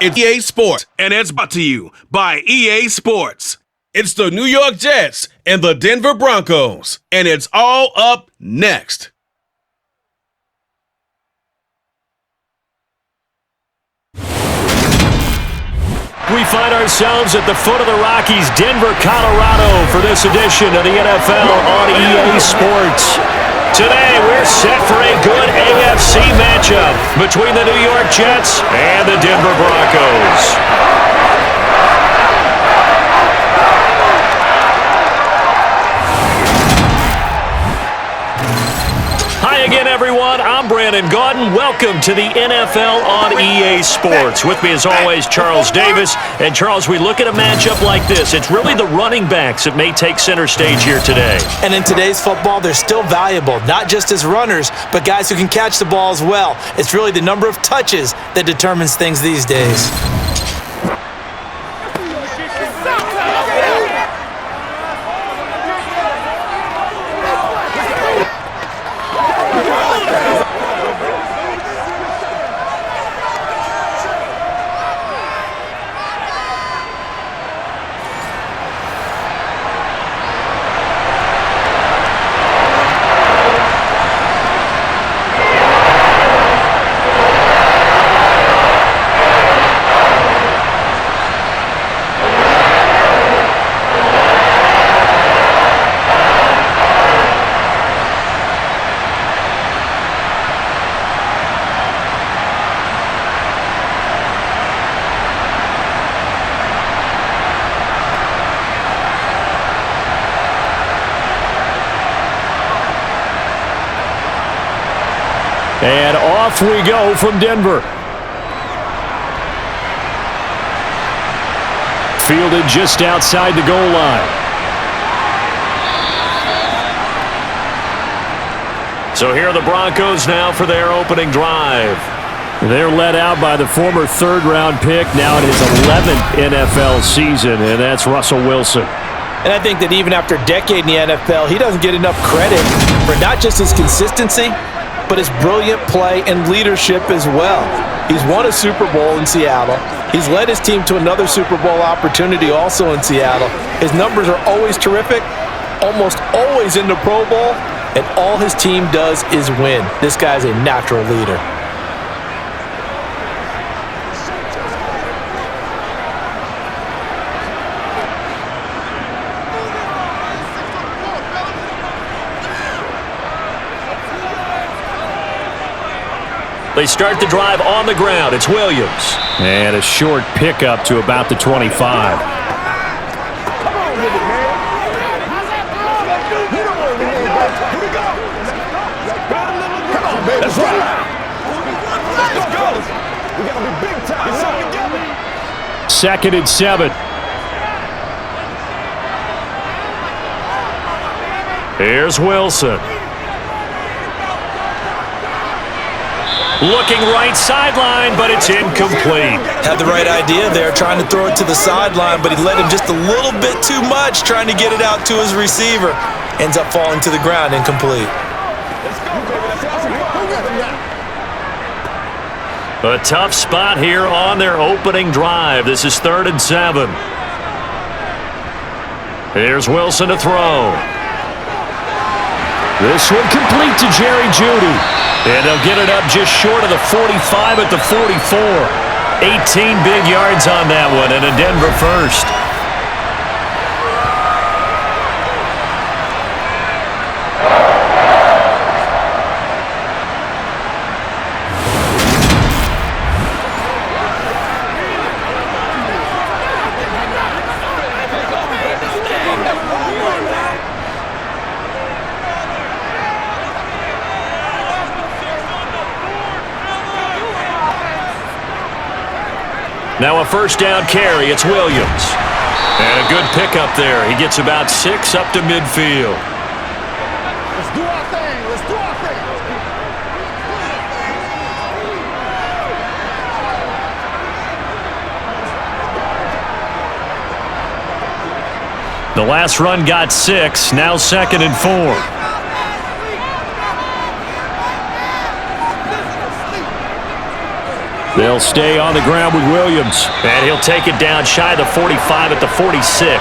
It's EA Sports, and it's brought to you by EA Sports. It's the New York Jets and the Denver Broncos, and it's all up next. We find ourselves at the foot of the Rockies, Denver, Colorado, for this edition of the NFL on EA Sports. Today, we're set for a good AFC matchup between the New York Jets and the Denver Broncos. Hi again, everyone. I'm Brandon Gaudin. Welcome to the NFL on EA Sports. With me, as always, Charles Davis. And, Charles, we look at a matchup like this. It's really the running backs that may take center stage here today. And in today's football, they're still valuable, not just as runners, but guys who can catch the ball as well. It's really the number of touches that determines things these days. And off we go from Denver. Fielded just outside the goal line. So here are the Broncos now for their opening drive. They're led out by the former third-round pick, now in his 11th NFL season, and that's Russell Wilson. And I think that even after a decade in the NFL, he doesn't get enough credit for not just his consistency, but his brilliant play and leadership as well. He's won a Super Bowl in Seattle. He's led his team to another Super Bowl opportunity also in Seattle. His numbers are always terrific, almost always in the Pro Bowl, and all his team does is win. This guy's a natural leader. They start the drive on the ground. It's Williams. And a short pickup to about the 25. That's right. Let's go. We got to be big time. 2nd and 7. Here's Wilson. Looking right sideline, but it's incomplete. Had the right idea there, trying to throw it to the sideline, but he let him just a little bit too much, trying to get it out to his receiver. Ends up falling to the ground, incomplete. A tough spot here on their opening drive. This is 3rd and 7. Here's Wilson to throw. This one complete to Jerry Jeudy. And they'll get it up just short of the 45 at the 44. 18 big yards on that one, and a Denver first. Now a first down carry. It's Williams. And a good pickup there. He gets about 6 up to midfield. Let's do our thing. Let's do our thing. The last run got 6. Now 2nd and 4. They'll stay on the ground with Williams. And he'll take it down shy of the 45 at the 46.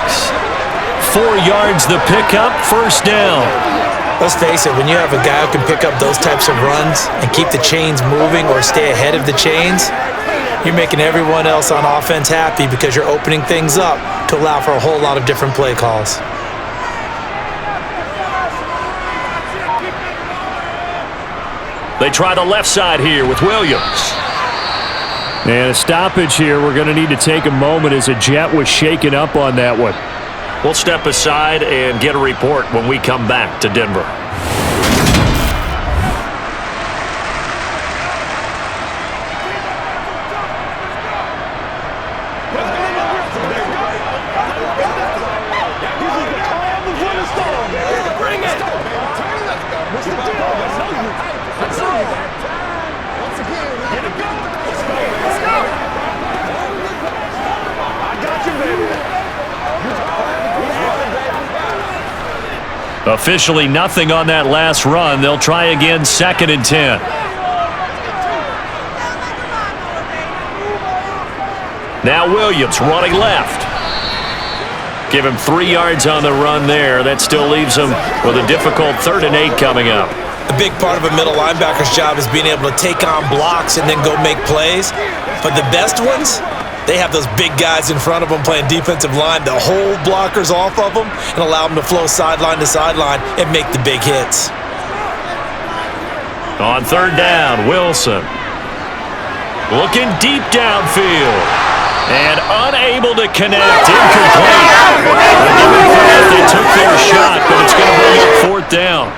4 yards the pickup, first down. Let's face it, when you have a guy who can pick up those types of runs and keep the chains moving or stay ahead of the chains, you're making everyone else on offense happy because you're opening things up to allow for a whole lot of different play calls. They try the left side here with Williams. And a stoppage here. We're going to need to take a moment as a Jet was shaken up on that one. We'll step aside and get a report when we come back to Denver. Officially nothing on that last run. They'll try again, 2nd and 10. Now Williams running left. Give him 3 yards on the run there. That still leaves him with a difficult 3rd and 8 coming up. A big part of a middle linebacker's job is being able to take on blocks and then go make plays. But the best ones, they have those big guys in front of them playing defensive line to hold blockers off of them and allow them to flow sideline to sideline and make the big hits. On 3rd down, Wilson. Looking deep downfield. And unable to connect. Incomplete. They took their shot, but it's going to bring up 4th down.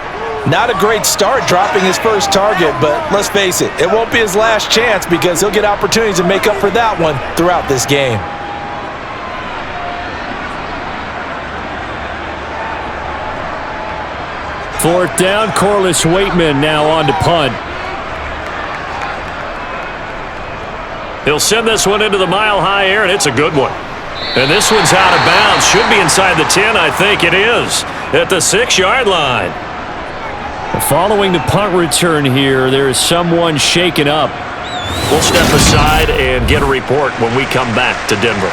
Not a great start dropping his first target, but let's face it, it won't be his last chance because he'll get opportunities to make up for that one throughout this game. Fourth down, Corliss Waitman now on to punt. He'll send this one into the mile-high air, and it's a good one. And this one's out of bounds. Should be inside the 10, I think it is, at the 6-yard line. Following the punt return here, there is someone shaken up. We'll step aside and get a report when we come back to Denver.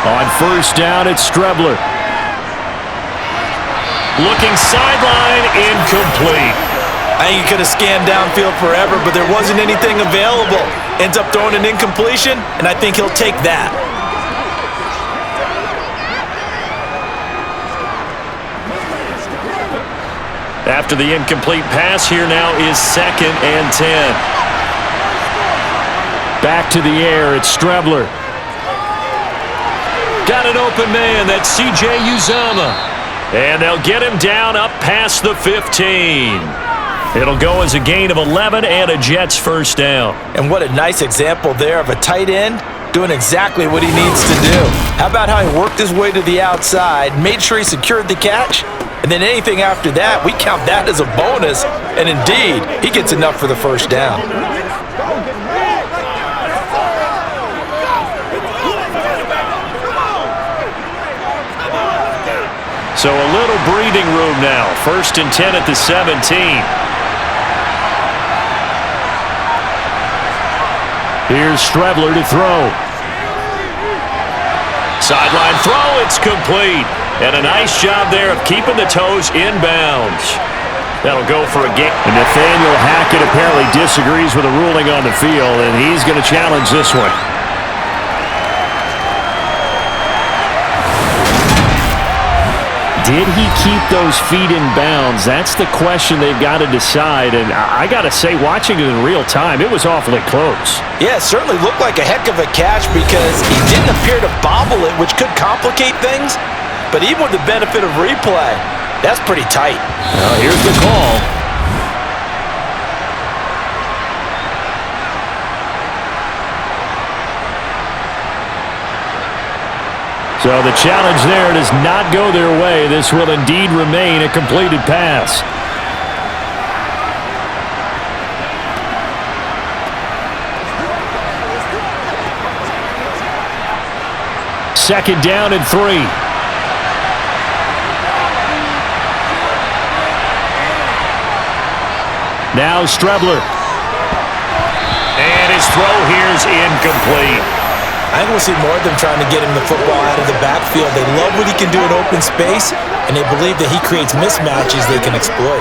On 1st down, it's Strebler. Looking sideline, incomplete. I think he could have scanned downfield forever, but there wasn't anything available. Ends up throwing an incompletion, and I think he'll take that. After the incomplete pass, here now is 2nd and 10. Back to the air, it's Strebler. Got an open man, that's C.J. Uzama. And they'll get him down up past the 15. It'll go as a gain of 11 and a Jets 1st down. And what a nice example there of a tight end doing exactly what he needs to do. How about how he worked his way to the outside, made sure he secured the catch, and then anything after that, we count that as a bonus. And indeed, he gets enough for the 1st down. So a little breathing room now. 1st and 10 at the 17. Here's Strebler to throw. Sideline throw, it's complete. And a nice job there of keeping the toes inbounds. That'll go for a gain. And Nathaniel Hackett apparently disagrees with the ruling on the field, and he's going to challenge this one. Did he keep those feet in bounds? That's the question they've got to decide. And I got to say, watching it in real time, it was awfully close. Yeah, it certainly looked like a heck of a catch because he didn't appear to bobble it, which could complicate things. But even with the benefit of replay, that's pretty tight. Well, here's the call. So the challenge there does not go their way. This will indeed remain a completed pass. Second down and 3. Now Strebler. And his throw here is incomplete. I think we'll see more of them trying to get him the football out of the backfield. They love what he can do in open space, and they believe that he creates mismatches they can exploit.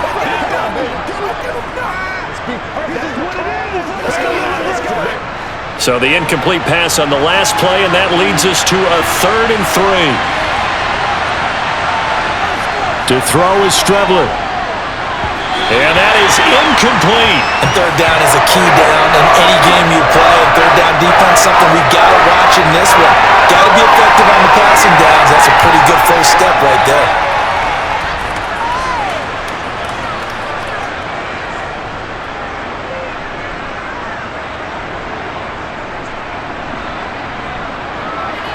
So the incomplete pass on the last play, and that leads us to a 3rd and 3. To throw is Strebler. And that is incomplete. And third down is a key down in any game you play. And third down defense, something we got to watch in this one. Got to be effective on the passing downs. That's a pretty good first step right there.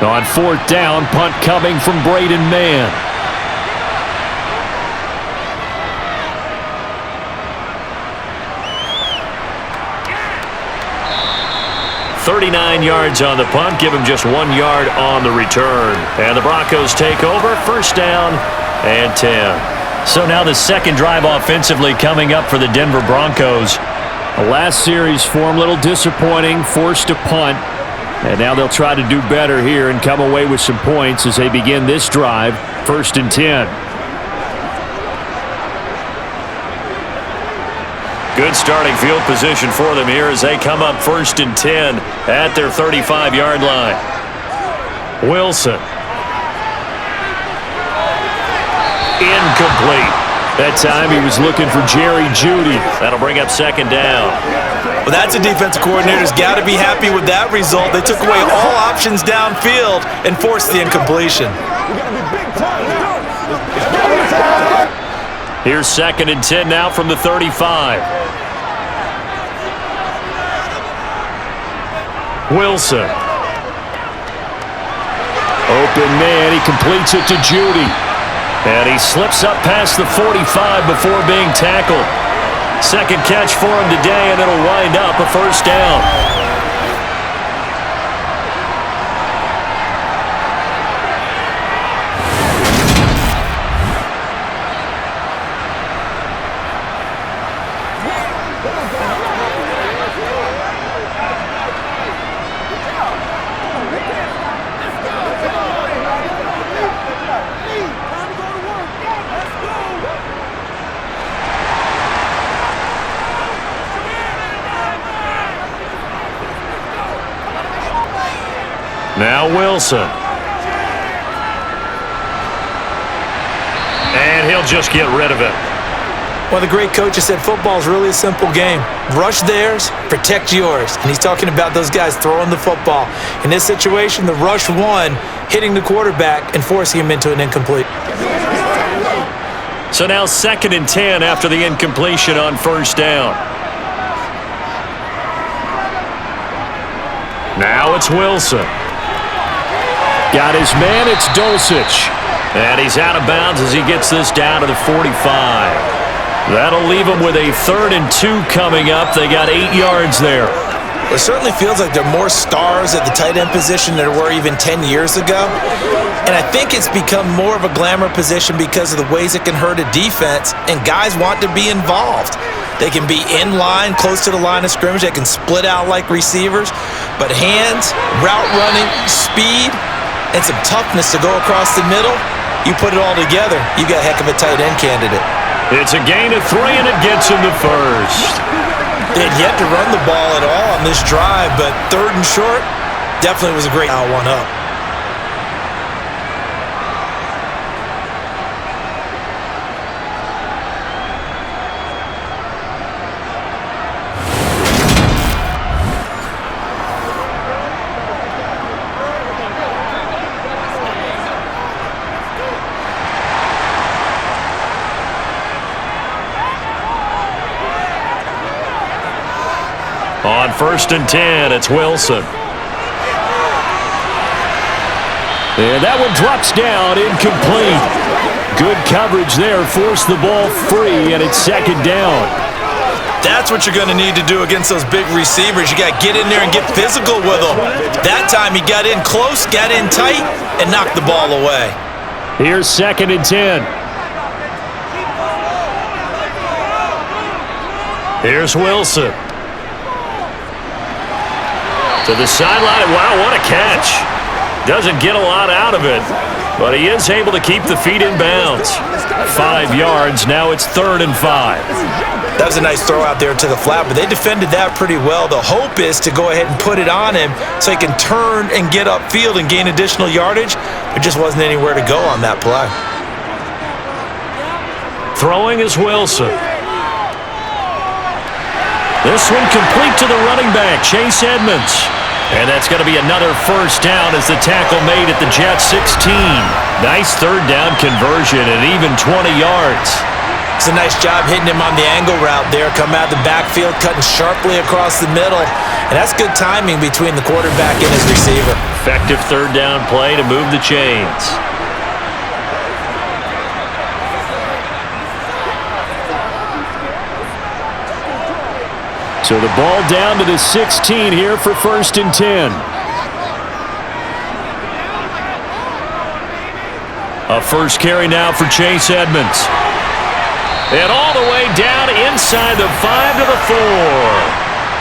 On 4th down, punt coming from Braden Mann. 39 yards on the punt, give him just 1 yard on the return. And the Broncos take over, 1st down and 10. So now the second drive offensively coming up for the Denver Broncos. The last series for them, a little disappointing, forced to punt. And now they'll try to do better here and come away with some points as they begin this drive, 1st and 10. Good starting field position for them here as they come up 1st and 10 at their 35-yard line. Wilson. Incomplete. That time he was looking for Jerry Jeudy. That'll bring up 2nd down. Well, that's a defensive coordinator's got to be happy with that result. They took away all options downfield and forced the incompletion. Here's 2nd and 10 now from the 35. Wilson. Open man, he completes it to Jeudy. And he slips up past the 45 before being tackled. Second catch for him today, and it'll wind up a 1st down. Now Wilson. And he'll just get rid of it. One of the great coaches said football is really a simple game. Rush theirs, protect yours. And he's talking about those guys throwing the football. In this situation, the rush won, hitting the quarterback and forcing him into an incomplete. So now 2nd and 10 after the incompletion on 1st down. Now it's Wilson. Got his man, it's Dulcich. And he's out of bounds as he gets this down to the 45. That'll leave him with a 3rd and 2 coming up. They got 8 yards there. It certainly feels like there are more stars at the tight end position than there were even 10 years ago. And I think it's become more of a glamour position because of the ways it can hurt a defense, and guys want to be involved. They can be in line, close to the line of scrimmage. They can split out like receivers. But hands, route running, speed, and some toughness to go across the middle, you put it all together, you got a heck of a tight end candidate. It's a gain of 3, and it gets him to 1st. They had yet to run the ball at all on this drive, but 3rd and short definitely was a great one up. On 1st and 10, it's Wilson. And that one drops down, incomplete. Good coverage there, forced the ball free, and it's second down. That's what you're going to need to do against those big receivers. You got to get in there and get physical with them. That time he got in close, got in tight, and knocked the ball away. Here's 2nd and 10. Here's Wilson. To the sideline. Wow, what a catch. Doesn't get a lot out of it, but he is able to keep the feet in bounds. 5 yards. Now it's 3rd and 5. That was a nice throw out there to the flat, but they defended that pretty well. The hope is to go ahead and put it on him so he can turn and get upfield and gain additional yardage. There just wasn't anywhere to go on that play. Throwing is Wilson. This one complete to the running back, Chase Edmonds. And that's going to be another first down as the tackle made at the Jets 16. Nice 3rd down conversion and even 20 yards. It's a nice job hitting him on the angle route there. Come out of the backfield, cutting sharply across the middle. And that's good timing between the quarterback and his receiver. Effective 3rd down play to move the chains. So the ball down to the 16 here for 1st and 10. A first carry now for Chase Edmonds. And all the way down inside the 5 to the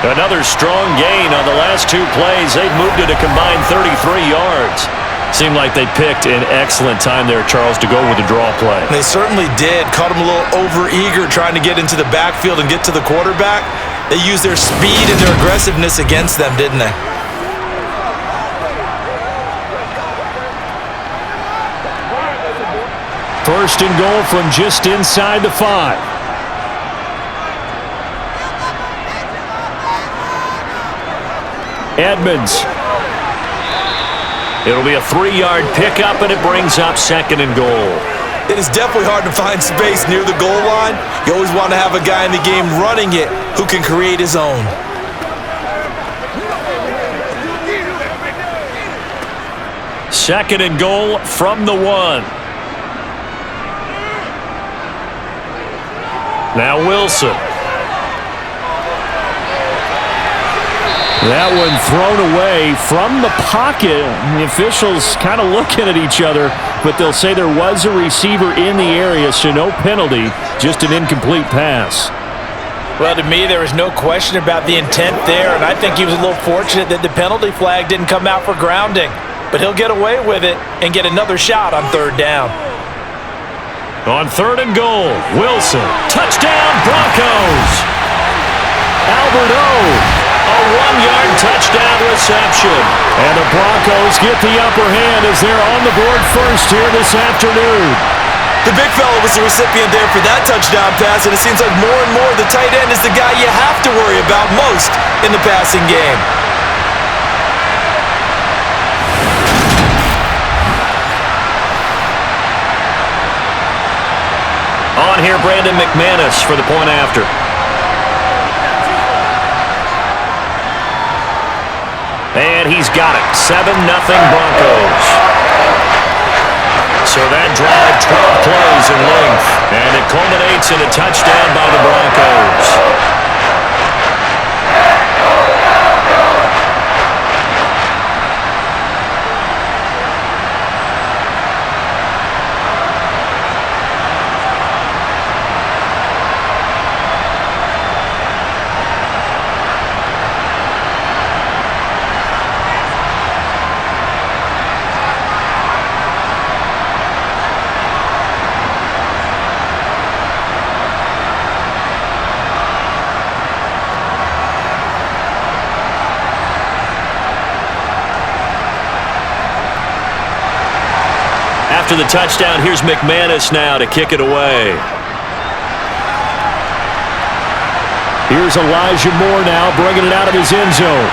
4. Another strong gain on the last 2 plays. They've moved it a combined 33 yards. Seemed like they picked an excellent time there, Charles, to go with the draw play. They certainly did. Caught him a little over-eager trying to get into the backfield and get to the quarterback. They used their speed and their aggressiveness against them, didn't they? First and goal from just inside the 5. Edmonds. It'll be a 3-yard pickup, and it brings up 2nd and goal. It is definitely hard to find space near the goal line. You always want to have a guy in the game running it who can create his own. Second and goal from the 1. Now Wilson. That one thrown away from the pocket. The officials kind of looking at each other, but they'll say there was a receiver in the area, so no penalty, just an incomplete pass. Well, to me, there was no question about the intent there, and I think he was a little fortunate that the penalty flag didn't come out for grounding. But he'll get away with it and get another shot on 3rd down. On 3rd and goal, Wilson. Touchdown, Broncos! Albert O, a 1-yard touchdown reception. And the Broncos get the upper hand as they're on the board first here this afternoon. The big fella was the recipient there for that touchdown pass, and it seems like more and more the tight end is the guy you have to worry about most in the passing game. On here, Brandon McManus for the point after. And he's got it. 7-0 Broncos. So that drive, 12 plays in length. And it culminates in a touchdown by the Broncos. After the touchdown, here's McManus now to kick it away. Here's Elijah Moore now bringing it out of his end zone.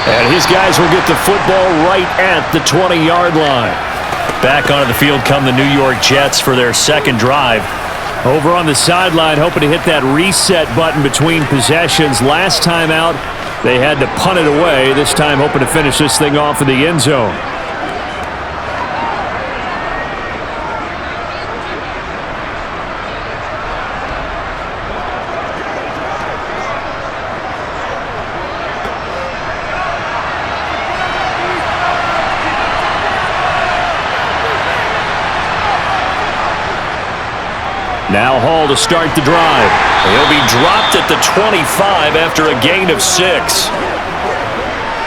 And his guys will get the football right at the 20-yard line. Back onto the field come the New York Jets for their second drive. Over on the sideline, hoping to hit that reset button between possessions. Last time out, they had to punt it away. This time hoping to finish this thing off in the end zone. Now Hall to start the drive. He'll be dropped at the 25 after a gain of 6.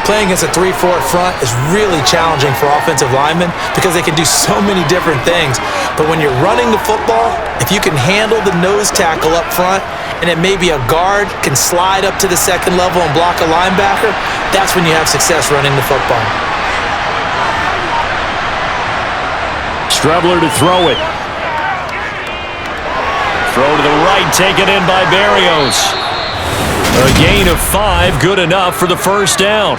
Playing against a 3-4 front is really challenging for offensive linemen because they can do so many different things. But when you're running the football, if you can handle the nose tackle up front, and then maybe a guard can slide up to the second level and block a linebacker, that's when you have success running the football. Strebler to throw it. Throw to the right, taken in by Berrios. A gain of 5, good enough for the first down.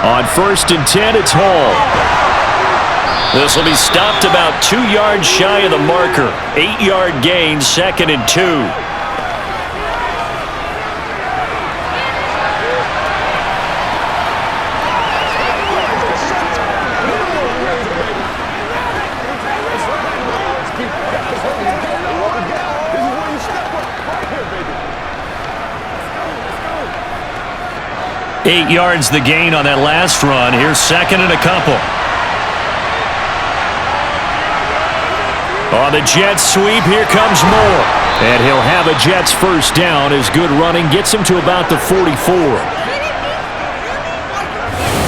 On 1st and 10, it's Hall. This will be stopped about 2 yards shy of the marker. 8-yard gain, 2nd and 2. Eight yards the gain on that last run. Here's 2nd and a couple. On the Jets sweep, here comes Moore. And he'll have a Jets first down as good running gets him to about the 44.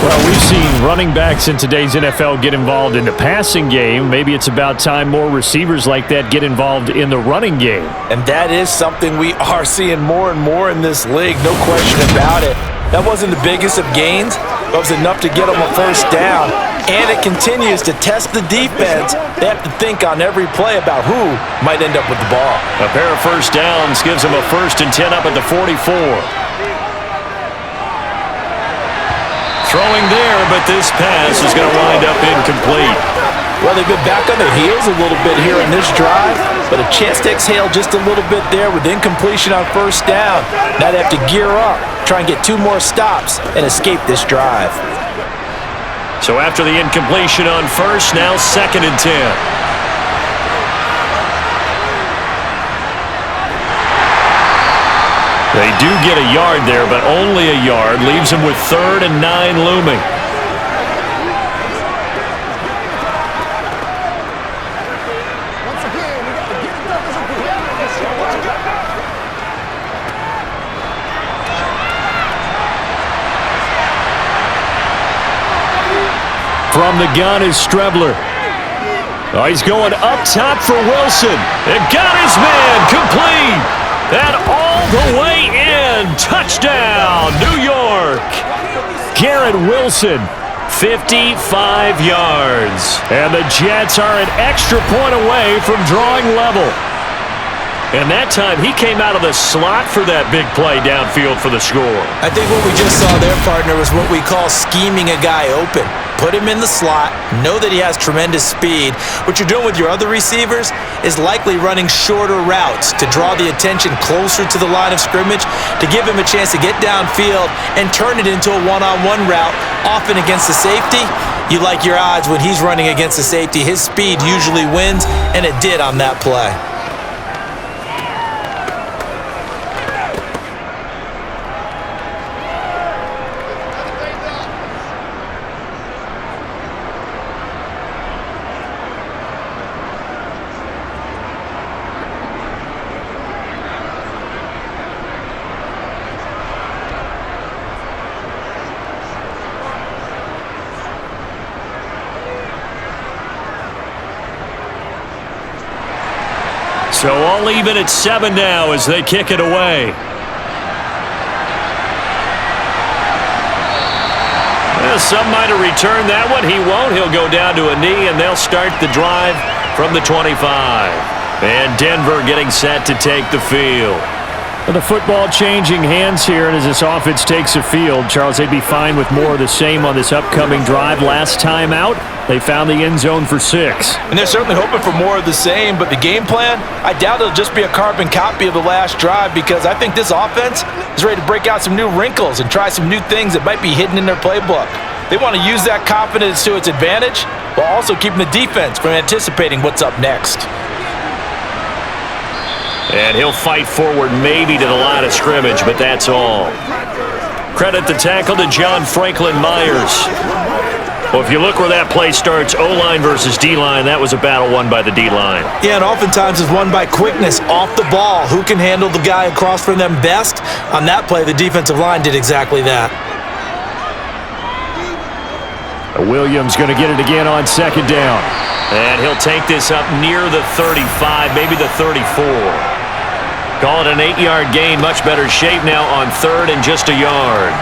Well, we've seen running backs in today's NFL get involved in the passing game. Maybe it's about time more receivers like that get involved in the running game. And that is something we are seeing more and more in this league, no question about it. That wasn't the biggest of gains, but it was enough to get them a first down. And it continues to test the defense. They have to think on every play about who might end up with the ball. A pair of first downs gives them a 1st and 10 up at the 44. Throwing there, but this pass is going to wind up incomplete. Well, they've been back on their heels a little bit here in this drive, but a chance to exhale just a little bit there with incompletion on first down. Now they have to gear up, try and get 2 more stops, and escape this drive. So after the incompletion on first, now 2nd and 10. They do get a yard there, but only a yard. Leaves them with 3rd and 9 looming. From the gun is Strebler. Oh, he's going up top for Wilson. And got his man complete. And all the way in. Touchdown, New York. Garrett Wilson, 55 yards. And the Jets are an extra point away from drawing level. And that time, he came out of the slot for that big play downfield for the score. I think what we just saw there, partner, was what we call scheming a guy open. Put him in the slot, know that he has tremendous speed. What you're doing with your other receivers is likely running shorter routes to draw the attention closer to the line of scrimmage, to give him a chance to get downfield and turn it into a one-on-one route, often against the safety. You like your odds when he's running against the safety. His speed usually wins, and it did on that play. So all even at 7 now as they kick it away. Well, some might have returned that one. He won't. He'll go down to a knee, and they'll start the drive from the 25. And Denver getting set to take the field. Well, the football changing hands here, and as this offense takes the field, Charles, they'd be fine with more of the same on this upcoming drive. Last time out, they found the end zone for 6. And they're certainly hoping for more of the same, but the game plan, I doubt it'll just be a carbon copy of the last drive, because I think this offense is ready to break out some new wrinkles and try some new things that might be hidden in their playbook. They want to use that confidence to its advantage while also keeping the defense from anticipating what's up next. And he'll fight forward maybe to the line of scrimmage, but that's all. Credit the tackle to John Franklin Myers. Well, if you look where that play starts, O-line versus D-line, that was a battle won by the D-line. Yeah, and oftentimes it's won by quickness off the ball. Who can handle the guy across from them best? On that play, the defensive line did exactly that. Williams going to get it again on second down. And he'll take this up near the 35, maybe the 34. Call it an 8-yard gain. Much better shape now on third and just a yard.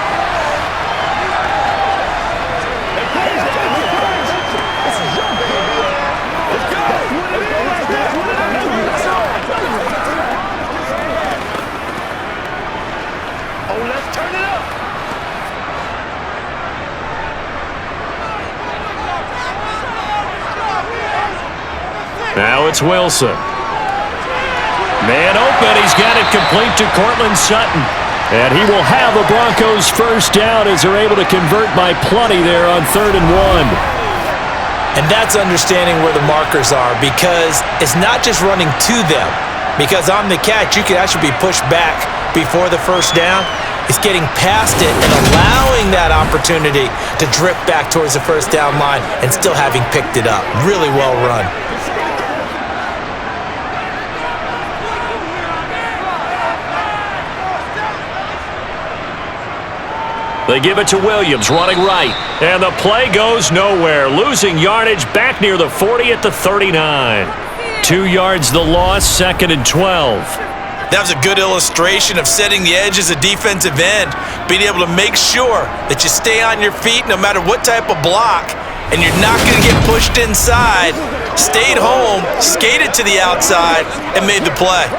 Now it's Wilson. Man open. He's got it complete to Cortland Sutton. And he will have the Broncos first down as they're able to convert by plenty there on 3rd and 1. And that's understanding where the markers are, because it's not just running to them. Because on the catch, you can actually be pushed back before the first down. It's getting past it and allowing that opportunity to drip back towards the first down line and still having picked it up. Really well run. They give it to Williams, running right. And the play goes nowhere. Losing yardage back near the 40 at the 39. 2 yards the loss, 2nd and 12. That was a good illustration of setting the edge as a defensive end. Being able to make sure that you stay on your feet no matter what type of block. And you're not going to get pushed inside. Stayed home, skated to the outside, and made the play.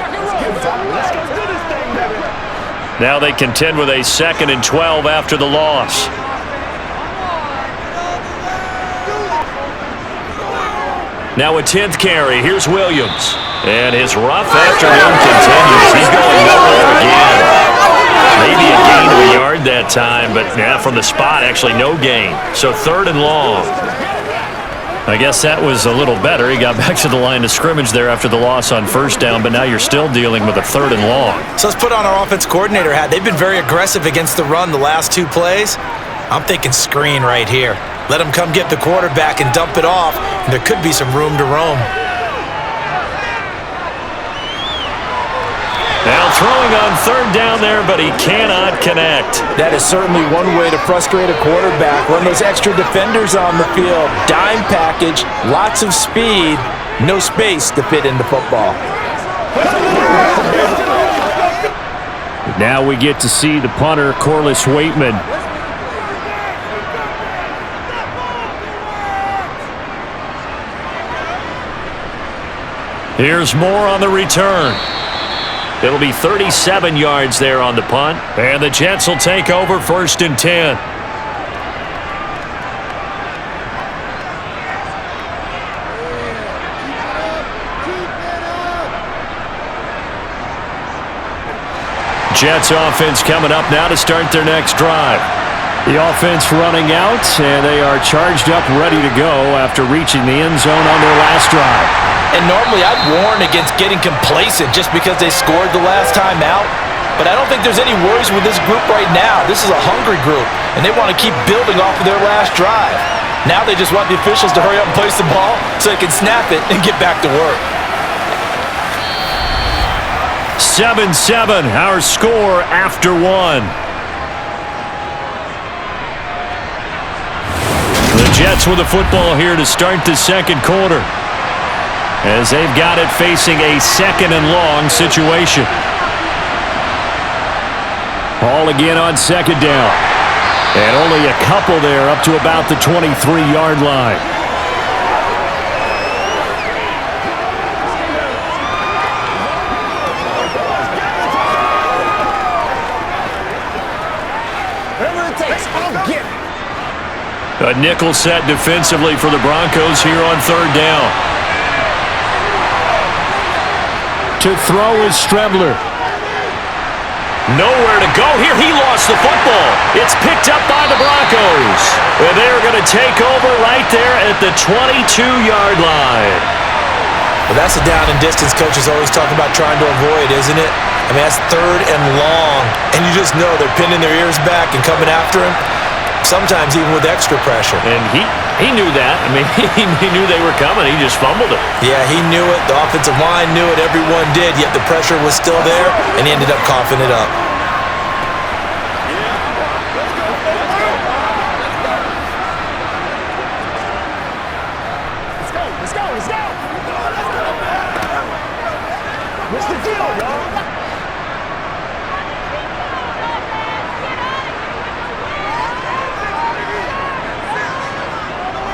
Now they contend with a 2nd and 12 after the loss. Now a 10th carry. Here's Williams. And his rough afternoon continues. He's going nowhere again. Maybe a gain of a yard that time, but yeah, from the spot, actually no gain. So 3rd and long. I guess that was a little better. He got back to the line of scrimmage there after the loss on first down, but now you're still dealing with a 3rd and long. So let's put on our offense coordinator hat. They've been very aggressive against the run the last 2 plays. I'm thinking screen right here. Let him come get the quarterback and dump it off, and there could be some room to roam. Now throwing on 3rd down there, but he cannot connect. That is certainly one way to frustrate a quarterback. Run those extra defenders on the field. Dime package, lots of speed, no space to fit into football. Now we get to see the punter, Corliss Waitman. Here's more on the return. It'll be 37 yards there on the punt. And the Jets will take over 1st and 10. Jets offense coming up now to start their next drive. The offense running out, and they are charged up, ready to go after reaching the end zone on their last drive. And normally I'd warn against getting complacent just because they scored the last time out. But I don't think there's any worries with this group right now. This is a hungry group, and they want to keep building off of their last drive. Now they just want the officials to hurry up and place the ball so they can snap it and get back to work. 7-7, our score after 1. The Jets with the football here to start the 2nd quarter, as they've got it facing a 2nd and long situation. Ball again on 2nd down. And only a couple there up to about the 23-yard line. A nickel set defensively for the Broncos here on third down. To throw is Strebler. Nowhere to go here. He lost the football. It's picked up by the Broncos. And they're going to take over right there at the 22-yard line. Well, that's a down and distance coach is always talking about trying to avoid, isn't it? I mean, that's third and long. And you just know they're pinning their ears back and coming after him. Sometimes even with extra pressure. And he knew that. I mean, he knew they were coming. He just fumbled it. Yeah, he knew it. The offensive line knew it. Everyone did. Yet the pressure was still there, and he ended up coughing it up. Let's go. What's the deal, y'all?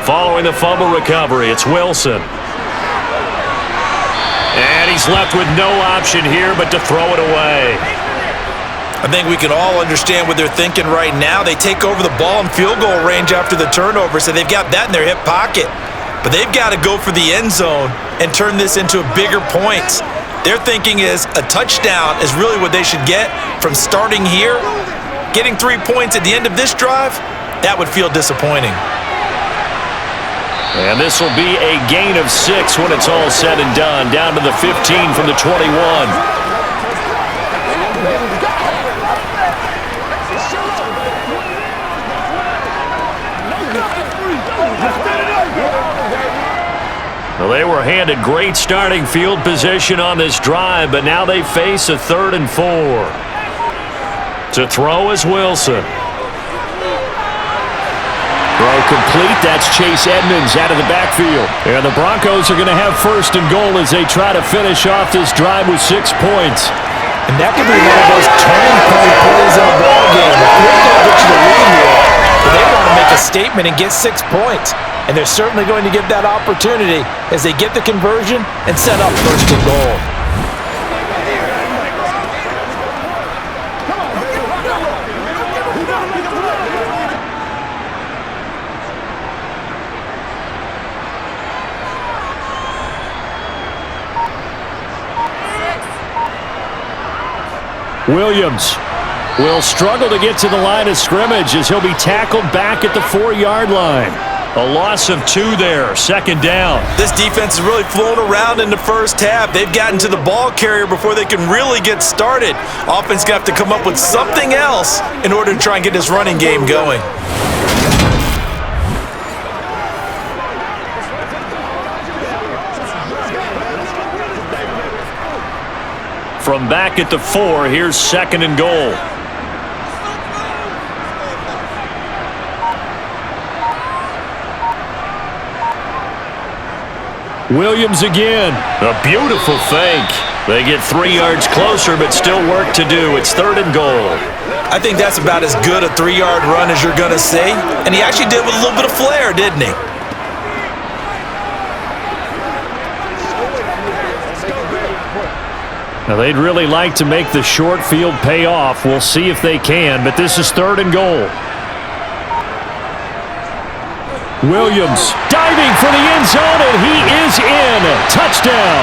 Following the fumble recovery, it's Wilson. And he's left with no option here but to throw it away. I think we can all understand what they're thinking right now. They take over the ball in field goal range after the turnover, so they've got that in their hip pocket. But they've got to go for the end zone and turn this into bigger points. Their thinking is a touchdown is really what they should get from starting here. Getting 3 points at the end of this drive, that would feel disappointing. And this will be a gain of 6 when it's all said and done. Down to the 15 from the 21. Well, they were handed great starting field position on this drive, but now they face a 3rd and 4. To throw is Wilson. Throw complete. That's Chase Edmonds out of the backfield. And the Broncos are going to have 1st and goal as they try to finish off this drive with 6 points. And that could be one of those turning point plays in a ball game. The field goal gets you the lead here, but they want to make a statement and get 6 points. And they're certainly going to get that opportunity as they get the conversion and set up 1st and goal. Williams will struggle to get to the line of scrimmage as he'll be tackled back at the 4-yard line. A loss of 2 there, 2nd down. This defense has really flown around in the first half. They've gotten to the ball carrier before they can really get started. Offense got to come up with something else in order to try and get this running game going. From back at the 4, here's 2nd and goal. Williams again. A beautiful fake. They get 3 yards closer, but still work to do. It's 3rd and goal. I think that's about as good a 3-yard run as you're going to see. And he actually did with a little bit of flair, didn't he? Now, they'd really like to make the short field pay off. We'll see if they can, but this is 3rd and goal. Williams diving for the end zone, and he is in. Touchdown.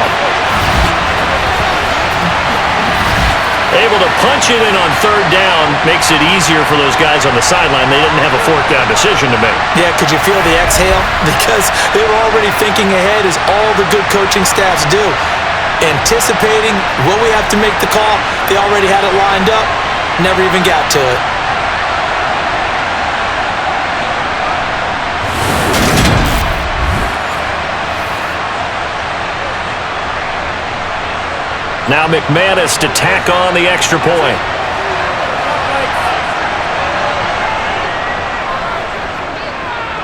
Able to punch it in on 3rd down makes it easier for those guys on the sideline. They didn't have a 4th down decision to make. Yeah, could you feel the exhale? Because they were already thinking ahead, as all the good coaching staffs do. Anticipating, will we have to make the call? They already had it lined up, never even got to it. Now McManus to tack on the extra point.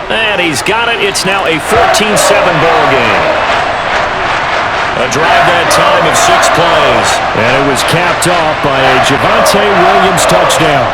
And he's got it. It's now a 14-7 ball game. A drive that time of 6 plays. And it was capped off by a Javonte Williams touchdown.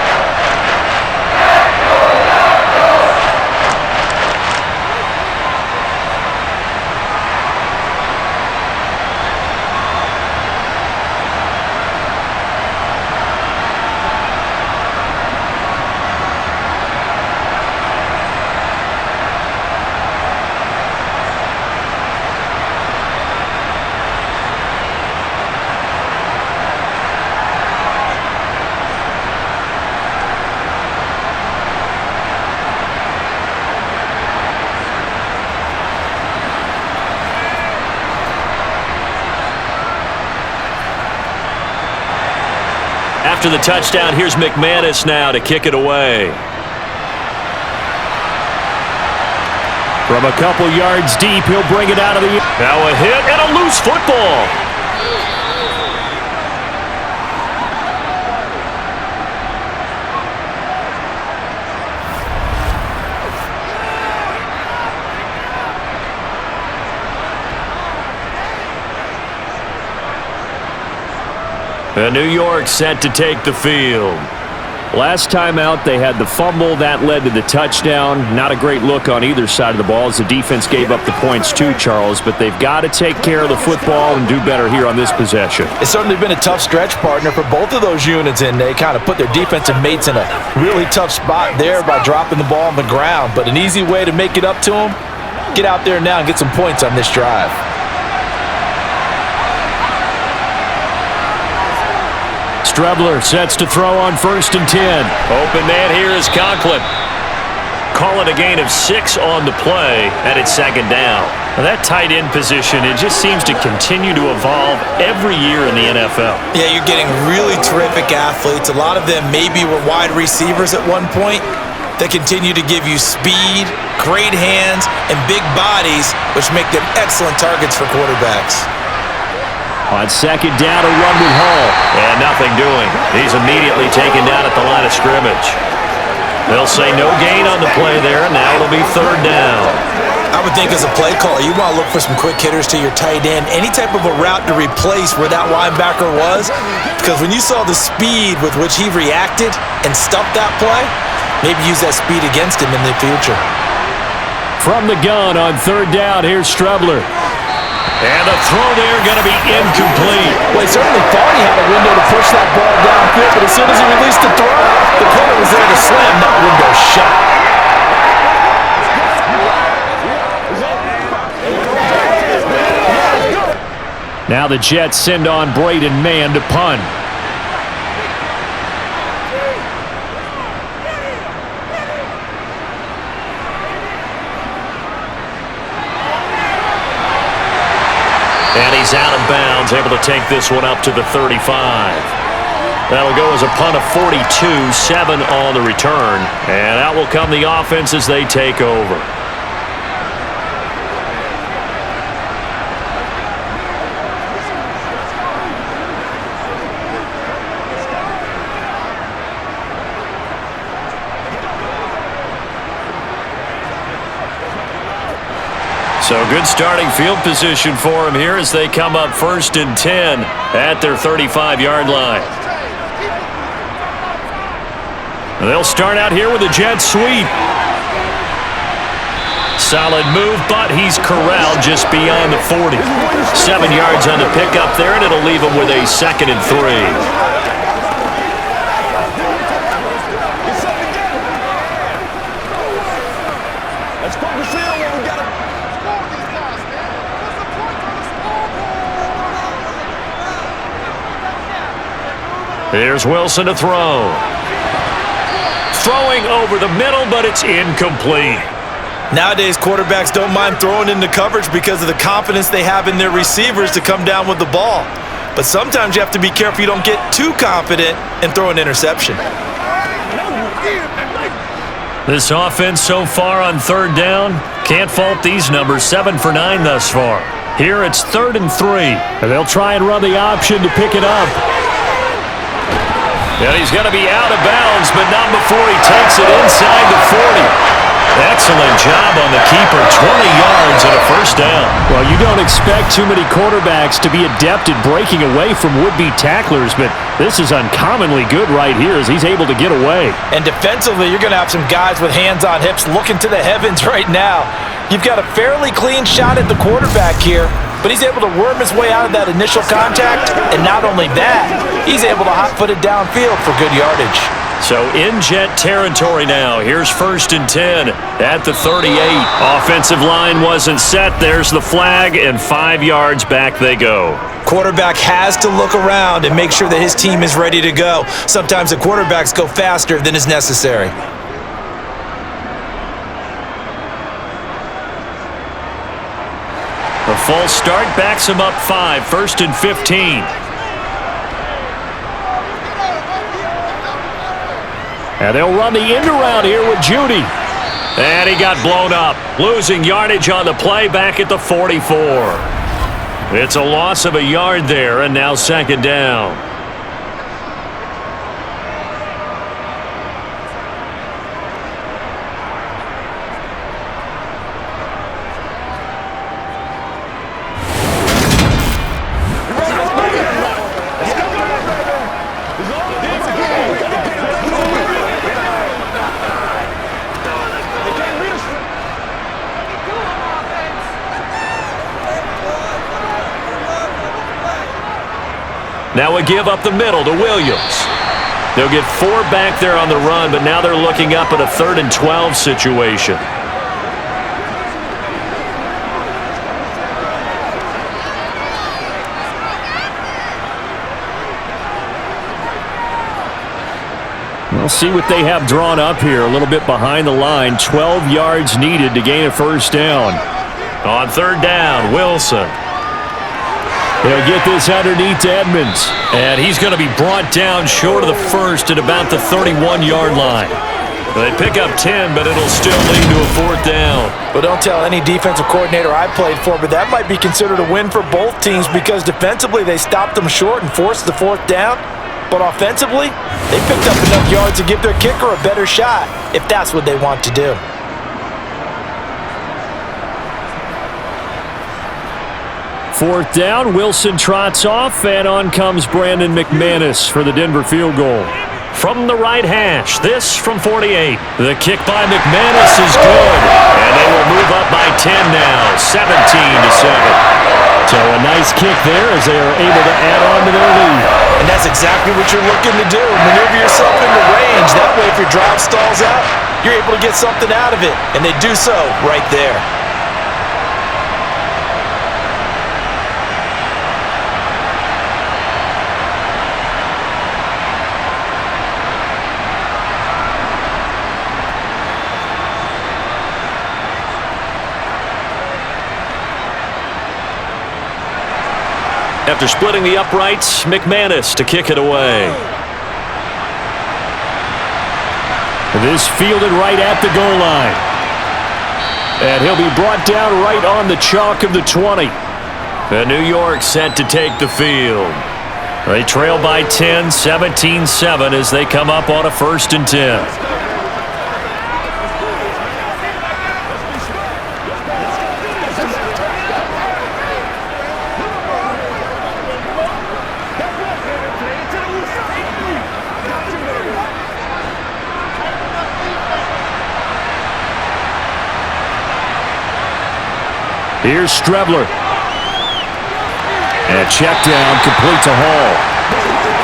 After the touchdown, here's McManus now to kick it away. From a couple yards deep, he'll bring it out of the air. Now a hit and a loose football. And New York set to take the field. Last time out, they had the fumble. That led to the touchdown. Not a great look on either side of the ball as the defense gave up the points too, Charles. But they've got to take care of the football and do better here on this possession. It's certainly been a tough stretch, partner, for both of those units, and they kind of put their defensive mates in a really tough spot there by dropping the ball on the ground. But an easy way to make it up to them, get out there now and get some points on this drive. Strebler sets to throw on 1st and 10. Open man here is Conklin. Call it a gain of 6 on the play, and it's 2nd down. Now that tight end position, it just seems to continue to evolve every year in the NFL. Yeah, you're getting really terrific athletes. A lot of them maybe were wide receivers at one point. They continue to give you speed, great hands, and big bodies, which make them excellent targets for quarterbacks. On 2nd down, a run with Hall. And nothing doing. He's immediately taken down at the line of scrimmage. They'll say no gain on the play there, and now it'll be 3rd down. I would think as a play caller, you want to look for some quick hitters to your tight end. Any type of a route to replace where that linebacker was. Because when you saw the speed with which he reacted and stuffed that play, maybe use that speed against him in the future. From the gun on 3rd down, here's Strebler. And the throw there going to be incomplete. Well, he certainly thought he had a window to push that ball downfield, but as soon as he released the throw, the corner was there to slam that window shut. Now the Jets send on Braden Mann to punt. And he's out of bounds, able to take this one up to the 35. That'll go as a punt of 42, 7 on the return. And out will come the offense as they take over. So good starting field position for him here as they come up 1st and 10 at their 35-yard line. They'll start out here with a jet sweep. Solid move, but he's corralled just beyond the 40. 7 yards on the pickup there, and it'll leave him with a 2nd and 3. Here's Wilson to throw. Throwing over the middle, but it's incomplete. Nowadays, quarterbacks don't mind throwing into coverage because of the confidence they have in their receivers to come down with the ball. But sometimes you have to be careful you don't get too confident and throw an interception. This offense so far on 3rd down, can't fault these numbers, 7 for 9 thus far. Here it's 3rd and 3, and they'll try and run the option to pick it up. And he's going to be out of bounds, but not before he takes it inside the 40. Excellent job on the keeper, 20 yards and a 1st down. Well, you don't expect too many quarterbacks to be adept at breaking away from would-be tacklers, but this is uncommonly good right here as he's able to get away. And defensively, you're going to have some guys with hands on hips looking to the heavens right now. You've got a fairly clean shot at the quarterback here, but he's able to worm his way out of that initial contact, and not only that, he's able to hot-foot it downfield for good yardage. So in Jet territory now. Here's 1st and 10 at the 38. Offensive line wasn't set. There's the flag, and 5 yards back they go. Quarterback has to look around and make sure that his team is ready to go. Sometimes the quarterbacks go faster than is necessary. The false start backs him up 5, 1st and 15. And they'll run the end around here with Judy. And he got blown up, losing yardage on the play back at the 44. It's a loss of a yard there, and now second down. Now a give up the middle to Williams. They'll get 4 back there on the run, but now they're looking up at a 3rd and 12 situation. We'll see what they have drawn up here. A little bit behind the line. 12 yards needed to gain a first down. On 3rd down, Wilson. He'll get this underneath to Edmonds. And he's going to be brought down short of the first at about the 31-yard line. They pick up 10, but it'll still lead to a 4th down. But don't tell any defensive coordinator I played for, but that might be considered a win for both teams because defensively they stopped them short and forced the 4th down. But offensively, they picked up enough yards to give their kicker a better shot if that's what they want to do. 4th down, Wilson trots off, and on comes Brandon McManus for the Denver field goal. From the right hash, this from 48. The kick by McManus is good, and they will move up by 10 now, 17-7. So a nice kick there as they are able to add on to their lead. And that's exactly what you're looking to do. Maneuver yourself into range. That way, if your drive stalls out, you're able to get something out of it. And they do so right there. After splitting the uprights, McManus to kick it away. This fielded right at the goal line. And he'll be brought down right on the chalk of the 20. And New York set to take the field. They trail by 10, 17-7 as they come up on a 1st and 10. Here's Strebler. And check down, complete to Hall.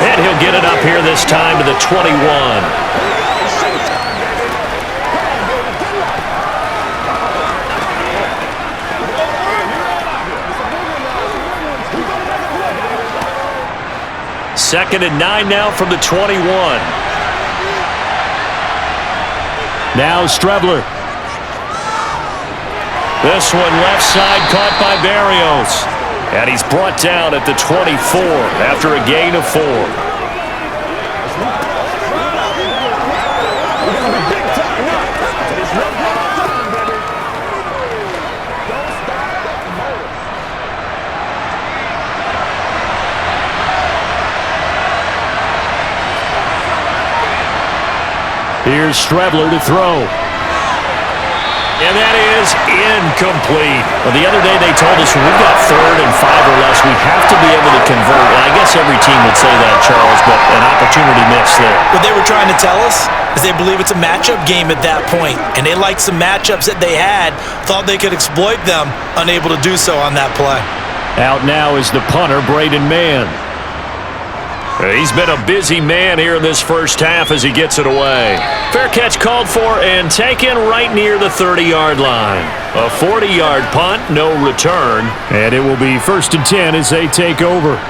And he'll get it up here this time to the 21. Second and 9 now from the 21. Now Strebler. This one left side caught by Barrios. And he's brought down at the 24 after a gain of 4. Here's Strebler to throw. And that is incomplete. Well, the other day they told us when we've got 3rd and 5 or less, we have to be able to convert. And I guess every team would say that, Charles, but an opportunity missed there. What they were trying to tell us is they believe it's a matchup game at that point, and they liked some matchups that they had, thought they could exploit them, unable to do so on that play. Out now is the punter, Braden Mann. He's been a busy man here in this first half as he gets it away. Fair catch called for and taken right near the 30-yard line. A 40-yard punt, no return. And it will be 1st and 10 as they take over.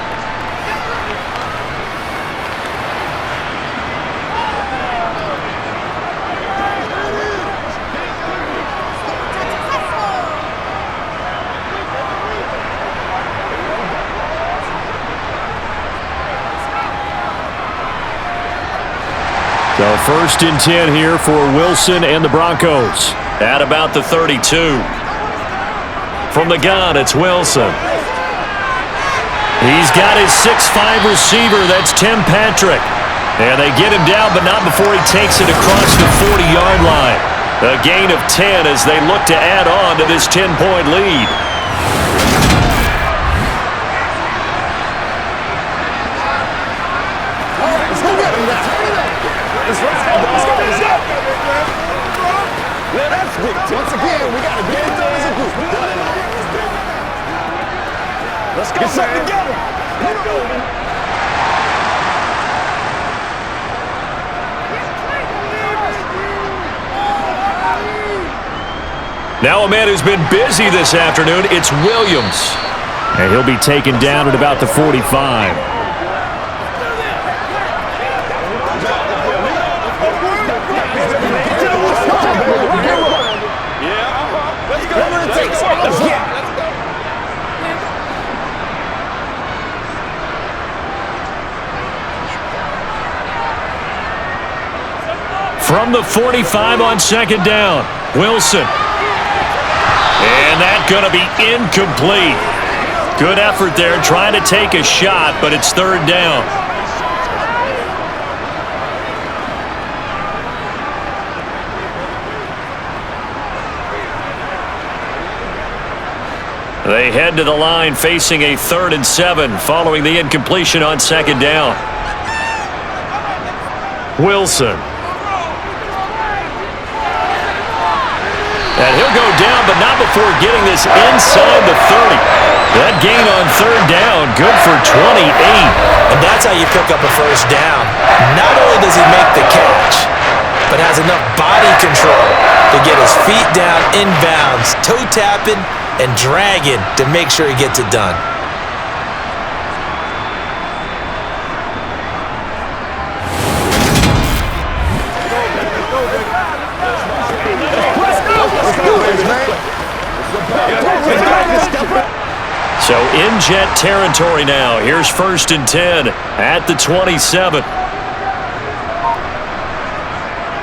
So 1st and 10 here for Wilson and the Broncos at about the 32. From the gun, it's Wilson. He's got his 6'5 receiver. That's Tim Patrick. And they get him down, but not before he takes it across the 40-yard line. A gain of 10 as they look to add on to this 10-point lead. Once again, we got to get it done as a group. Let's get something together. Let's go. Now a man who's been busy this afternoon, it's Williams. And he'll be taken down at about the 45. From the 45 on 2nd down, Wilson. And that's going to be incomplete. Good effort there trying to take a shot, but it's 3rd down. They head to the line facing a 3rd and 7 following the incompletion on 2nd down. Wilson. And he'll go down, but not before getting this inside the 30. That gain on 3rd down, good for 28. And that's how you pick up a 1st down. Not only does he make the catch, but has enough body control to get his feet down inbounds, toe tapping and dragging to make sure he gets it done. So in Jet territory now. Here's 1st and 10 at the 27.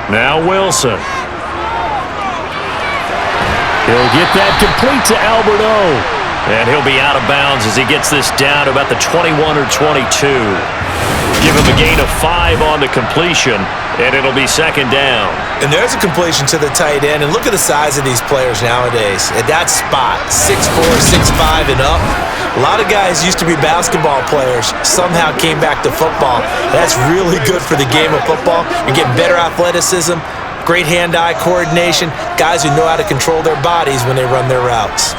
Now Wilson. He'll get that complete to Alberto. And he'll be out of bounds as he gets this down to about the 21 or 22. Give him a gain of 5 on the completion, and it'll be 2nd down. And there's a completion to the tight end. And look at the size of these players nowadays. At that spot, 6'4", 6'5", and up. A lot of guys used to be basketball players, somehow came back to football. That's really good for the game of football. You're getting better athleticism, great hand-eye coordination, guys who know how to control their bodies when they run their routes.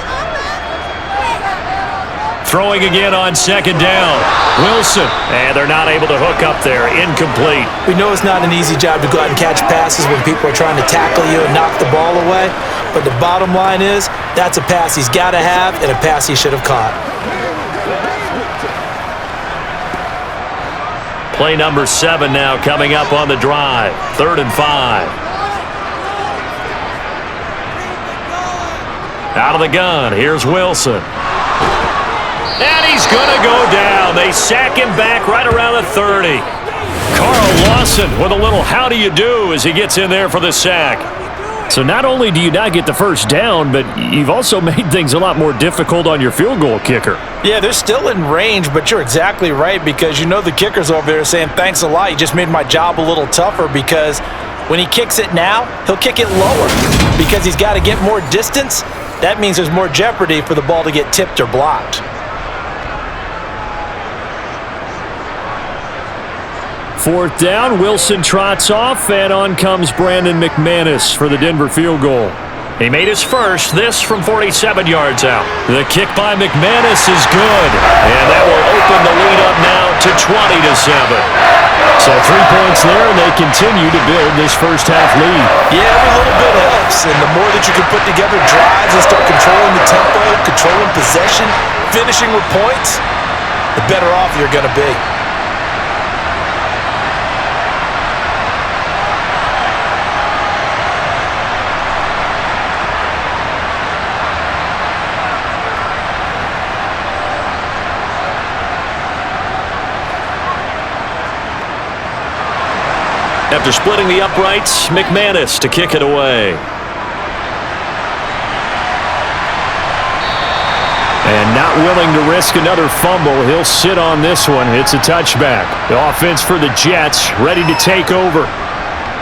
Throwing again on 2nd down. Wilson. And they're not able to hook up there. Incomplete. We know it's not an easy job to go out and catch passes when people are trying to tackle you and knock the ball away. But the bottom line is, that's a pass he's got to have and a pass he should have caught. Play number 7 now coming up on the drive. 3rd and 5. Out of the gun. Here's Wilson. And he's going to go down. They sack him back right around the 30. Carl Lawson with a little how do you do as he gets in there for the sack. So not only do you not get the 1st down, but you've also made things a lot more difficult on your field goal kicker. Yeah, they're still in range, but you're exactly right because you know the kicker's over there saying, thanks a lot, you just made my job a little tougher because when he kicks it now, he'll kick it lower because he's got to get more distance. That means there's more jeopardy for the ball to get tipped or blocked. 4th down, Wilson trots off, and on comes Brandon McManus for the Denver field goal. He made his first, this from 47 yards out. The kick by McManus is good, and that will open the lead up now to 20-7. So 3 points there, and they continue to build this first half lead. Yeah, every little bit helps, and the more that you can put together drives and start controlling the tempo, controlling possession, finishing with points, the better off you're going to be. After splitting the uprights, McManus to kick it away. And not willing to risk another fumble, he'll sit on this one. It's a touchback. The offense for the Jets ready to take over.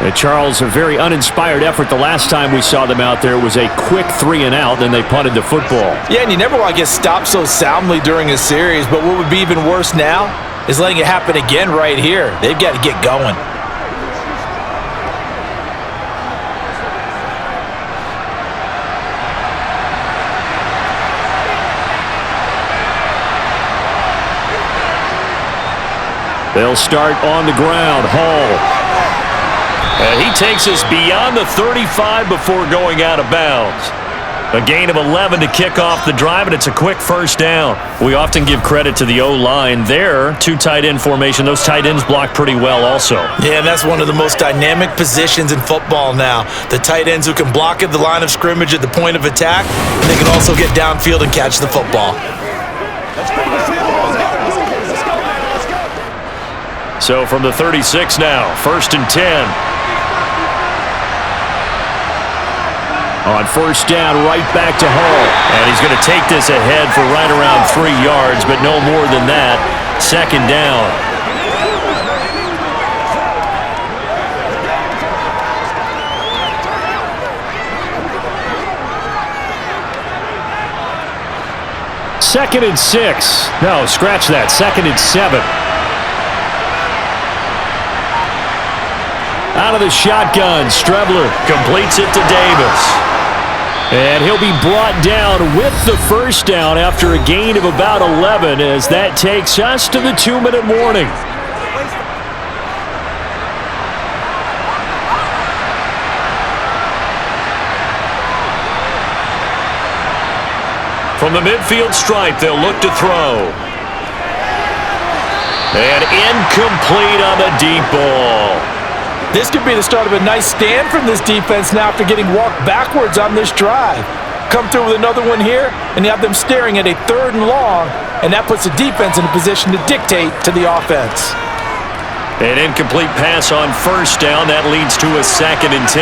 And Charles, a very uninspired effort the last time we saw them out there was a quick 3-and-out, then they punted the football. Yeah, and you never want to get stopped so soundly during a series, but what would be even worse now is letting it happen again right here. They've got to get going. They'll start on the ground. Hall. And he takes us beyond the 35 before going out of bounds. A gain of 11 to kick off the drive, and it's a quick first down. We often give credit to the O-line there. Two tight end formation. Those tight ends block pretty well also. Yeah, and that's one of the most dynamic positions in football now. The tight ends who can block at the line of scrimmage at the point of attack, and they can also get downfield and catch the football. So from the 36 now, 1st and 10. On first down, right back to Hall. And he's going to take this ahead for right around 3 yards, but no more than that. 2nd down. Second and 6. No, scratch that. 2nd and 7. Out of the shotgun, Strebler completes it to Davis. And he'll be brought down with the first down after a gain of about 11 as that takes us to the 2-minute warning. From the midfield stripe, they'll look to throw. And incomplete on the deep ball. This could be the start of a nice stand from this defense now after getting walked backwards on this drive. Come through with another one here, and you have them staring at a 3rd and long, and that puts the defense in a position to dictate to the offense. An incomplete pass on first down. That leads to a 2nd and 10.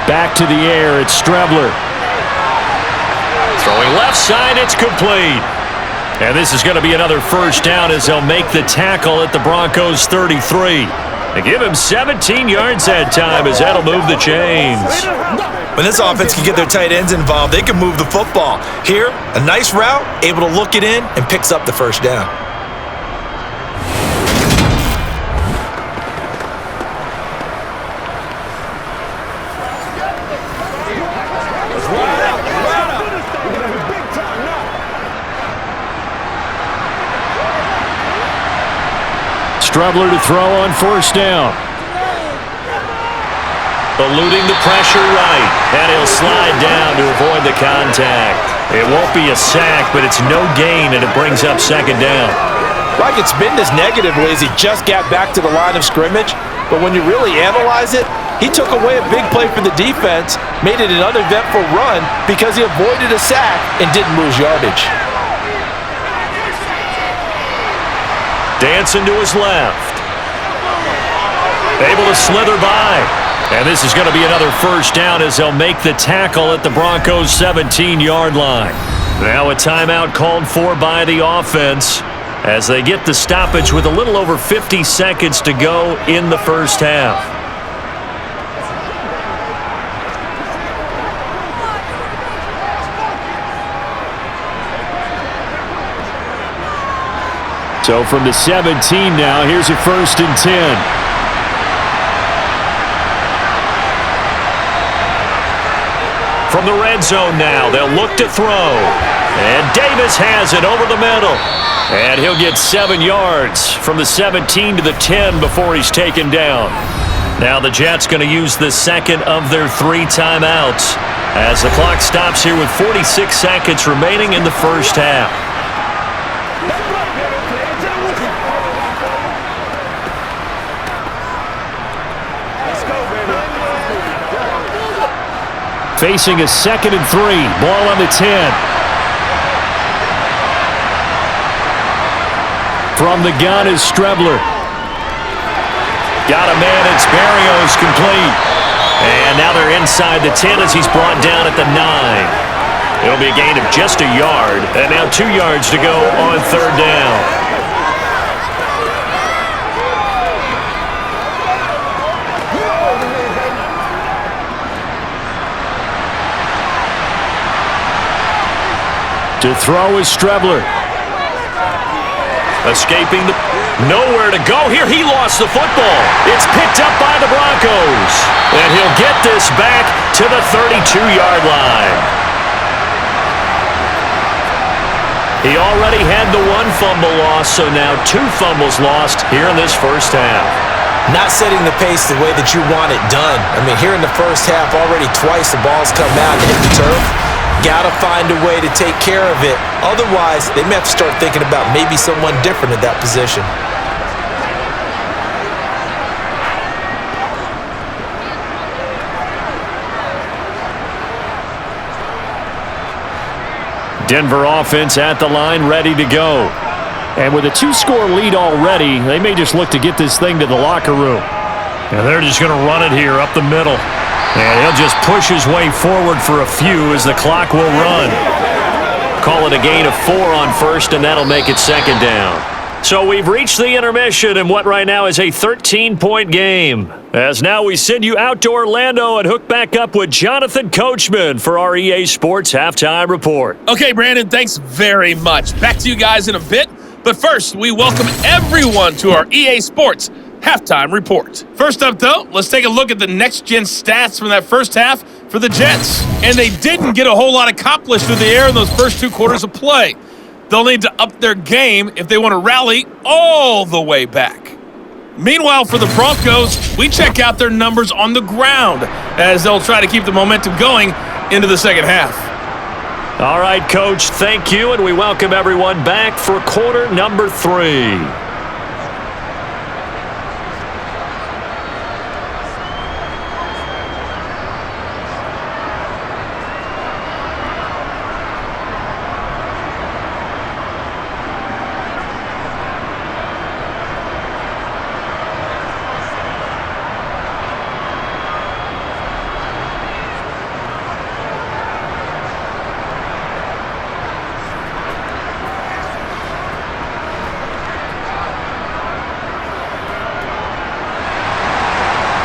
Back to the air. It's Strebler. Throwing left side. It's complete. And this is going to be another first down as they'll make the tackle at the Broncos 33. They give him 17 yards that time as that'll move the chains. When this offense can get their tight ends involved, they can move the football. Here, a nice route, able to look it in, and picks up the first down. Strebler to throw on first down. Eluding the pressure right. And he'll slide down to avoid the contact. It won't be a sack, but it's no gain, and it brings up 2nd down. Like it's been this negatively as he just got back to the line of scrimmage, but when you really analyze it, he took away a big play for the defense, made it an uneventful run because he avoided a sack and didn't lose yardage. Dancing to his left. Able to slither by. And this is going to be another first down as they'll make the tackle at the Broncos' 17-yard line. Now a timeout called for by the offense as they get the stoppage with a little over 50 seconds to go in the first half. So from the 17 now, here's a 1st and 10. From the red zone now, they'll look to throw. And Davis has it over the middle. And he'll get 7 yards from the 17 to the 10 before he's taken down. Now the Jets going to use the 2nd of their 3 timeouts as the clock stops here with 46 seconds remaining in the first half. Facing a 2nd and 3. Ball on the 10. From the gun is Strebler. Got a man. It's Barrios complete. And now they're inside the 10 as he's brought down at the 9. It'll be a gain of just a yard. And now 2 yards to go on third down. To throw is Strebler. Escaping the... Nowhere to go here. He lost the football. It's picked up by the Broncos. And he'll get this back to the 32-yard line. He already had the 1 fumble loss, so now 2 fumbles lost here in this first half. Not setting the pace the way that you want it done. I mean, here in the first half, already twice the ball's come out and hit the turf. Got to find a way to take care of it. Otherwise, they may have to start thinking about maybe someone different at that position. Denver offense at the line, ready to go. And with a 2-score lead already, they may just look to get this thing to the locker room. And they're just going to run it here up the middle. And he'll just push his way forward for a few as the clock will run. Call it a gain of 4 on first, and that'll make it second down. So we've reached the intermission in what right now is a 13-point game. As now we send you out to Orlando and hook back up with Jonathan Coachman for our EA Sports Halftime Report. Okay, Brandon, thanks very much. Back to you guys in a bit. But first, we welcome everyone to our EA Sports Halftime Report. First up, though, let's take a look at the next-gen stats from that first half for the Jets. And they didn't get a whole lot accomplished through the air in those first 2 quarters of play. They'll need to up their game if they want to rally all the way back. Meanwhile, for the Broncos, we check out their numbers on the ground as they'll try to keep the momentum going into the second half. All right, Coach, thank you, and we welcome everyone back for quarter number 3.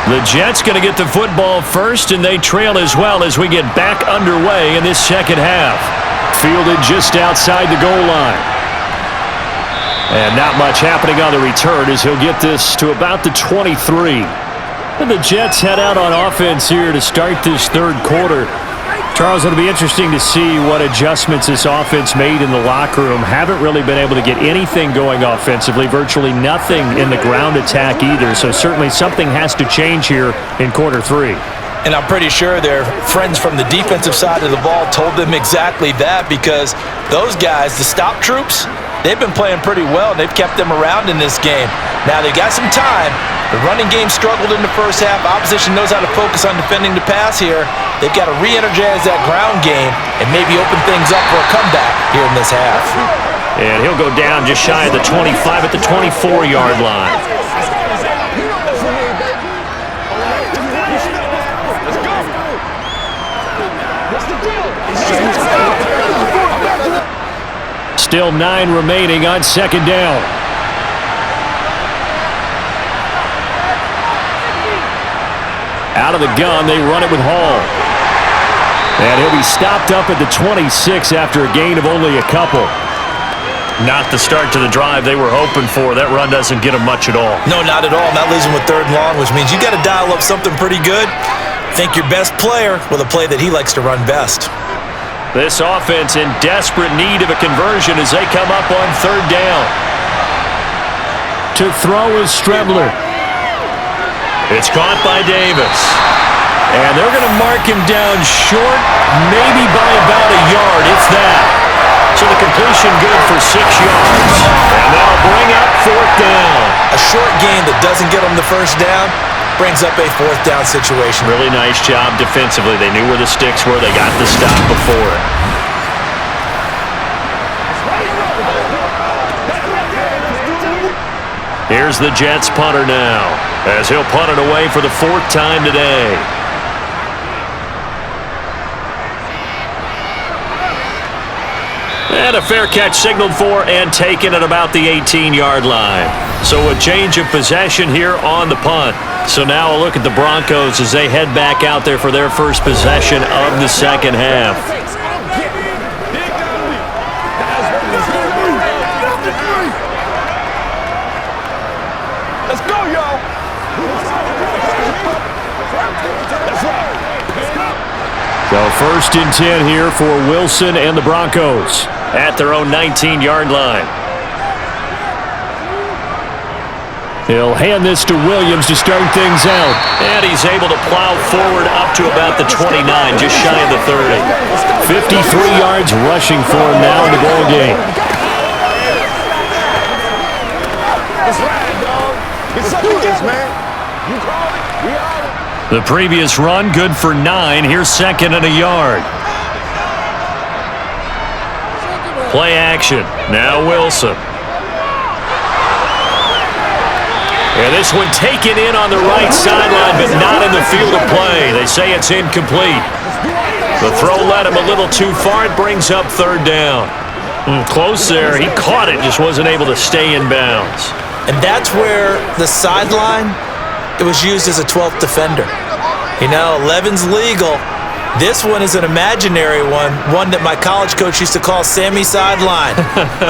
The Jets going to get the football first, and they trail as well as we get back underway in this second half. Fielded just outside the goal line. And not much happening on the return as he'll get this to about the 23. And the Jets head out on offense here to start this third quarter. Charles, it'll be interesting to see what adjustments this offense made in the locker room. Haven't really been able to get anything going offensively, virtually nothing in the ground attack either. So certainly something has to change here in quarter 3. And I'm pretty sure their friends from the defensive side of the ball told them exactly that, because those guys, the stop troops, they've been playing pretty well, and they've kept them around in this game. Now, they've got some time. The running game struggled in the first half. Opposition knows how to focus on defending the pass here. They've got to re-energize that ground game and maybe open things up for a comeback here in this half. And he'll go down just shy of the 25 at the 24-yard line. Still 9 remaining on second down. Out of the gun, they run it with Hall. And he'll be stopped up at the 26 after a gain of only a couple. Not the start to the drive they were hoping for. That run doesn't get them much at all. No, not at all. That leaves them with 3rd and long, which means you got to dial up something pretty good. Think your best player with a play that he likes to run best. This offense in desperate need of a conversion as they come up on 3rd down. To throw is Strebler. It's caught by Davis. And they're going to mark him down short, maybe by about a yard, if that. So the completion good for 6 yards. And that'll bring up 4th down. A short gain that doesn't get them the first down brings up a 4th down situation. Really nice job defensively. They knew where the sticks were. They got the stop before it. Here's the Jets punter now, as he'll punt it away for the 4th time today. And a fair catch signaled for and taken at about the 18-yard line. So a change of possession here on the punt. So now a look at the Broncos as they head back out there for their first possession of the second half. Let's go, y'all. So 1st and 10 here for Wilson and the Broncos at their own 19-yard line. He'll hand this to Williams to start things out. And he's able to plow forward up to about the 29, just shy of the 30. 53 yards rushing for him now in the ball game. That's right, dog. It's up to this, man. You called it. We are it. The previous run, good for 9. Here's 2nd and a yard. Play action. Now Wilson. And this one taken in on the right sideline, but not in the field of play. They say it's incomplete. The throw led him a little too far. It brings up 3rd down. Close there. He caught it, just wasn't able to stay in bounds. And that's where the sideline, it was used as a 12th defender. You know, 11's legal. This one is an imaginary one that my college coach used to call Sammy Sideline.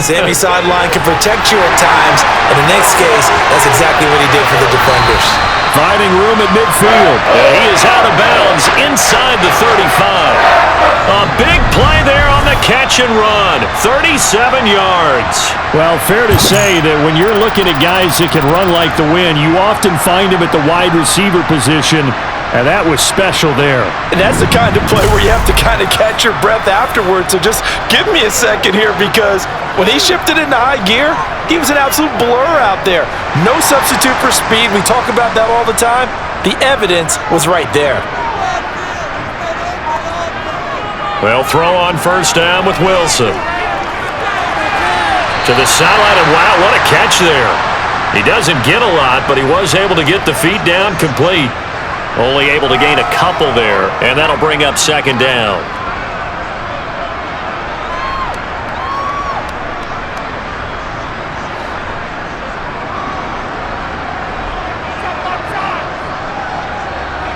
Sammy Sideline can protect you at times. In the next case, that's exactly what he did for the defenders. Finding room at midfield. He is out of bounds inside the 35. A big play there on the catch and run. 37 yards. Well, fair to say that when you're looking at guys that can run like the wind, you often find them at the wide receiver position. And that was special there. And that's the kind of play where you have to kind of catch your breath afterwards. So just give me a second here, because when he shifted into high gear, he was an absolute blur out there. No substitute for speed. We talk about that all the time. The evidence was right there. Well, throw on 1st down with Wilson. To the sideline, and wow, what a catch there. He doesn't get a lot, but he was able to get the feet down complete. Only able to gain a couple there, and that'll bring up 2nd down.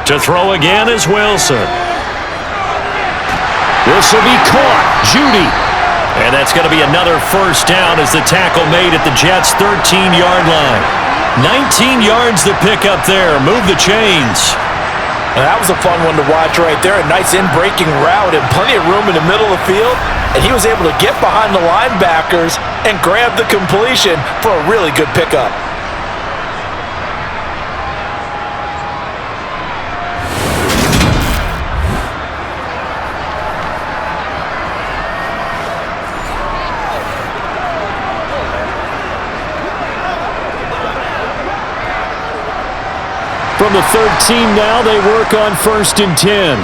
To throw again is Wilson. This will be caught. Judy. And that's going to be another 1st down as the tackle made at the Jets' 13-yard line. 19 yards to pick up there. Move the chains. And that was a fun one to watch right there. A nice in-breaking route and plenty of room in the middle of the field. And he was able to get behind the linebackers and grab the completion for a really good pickup. From the 13 now, they work on 1st and 10.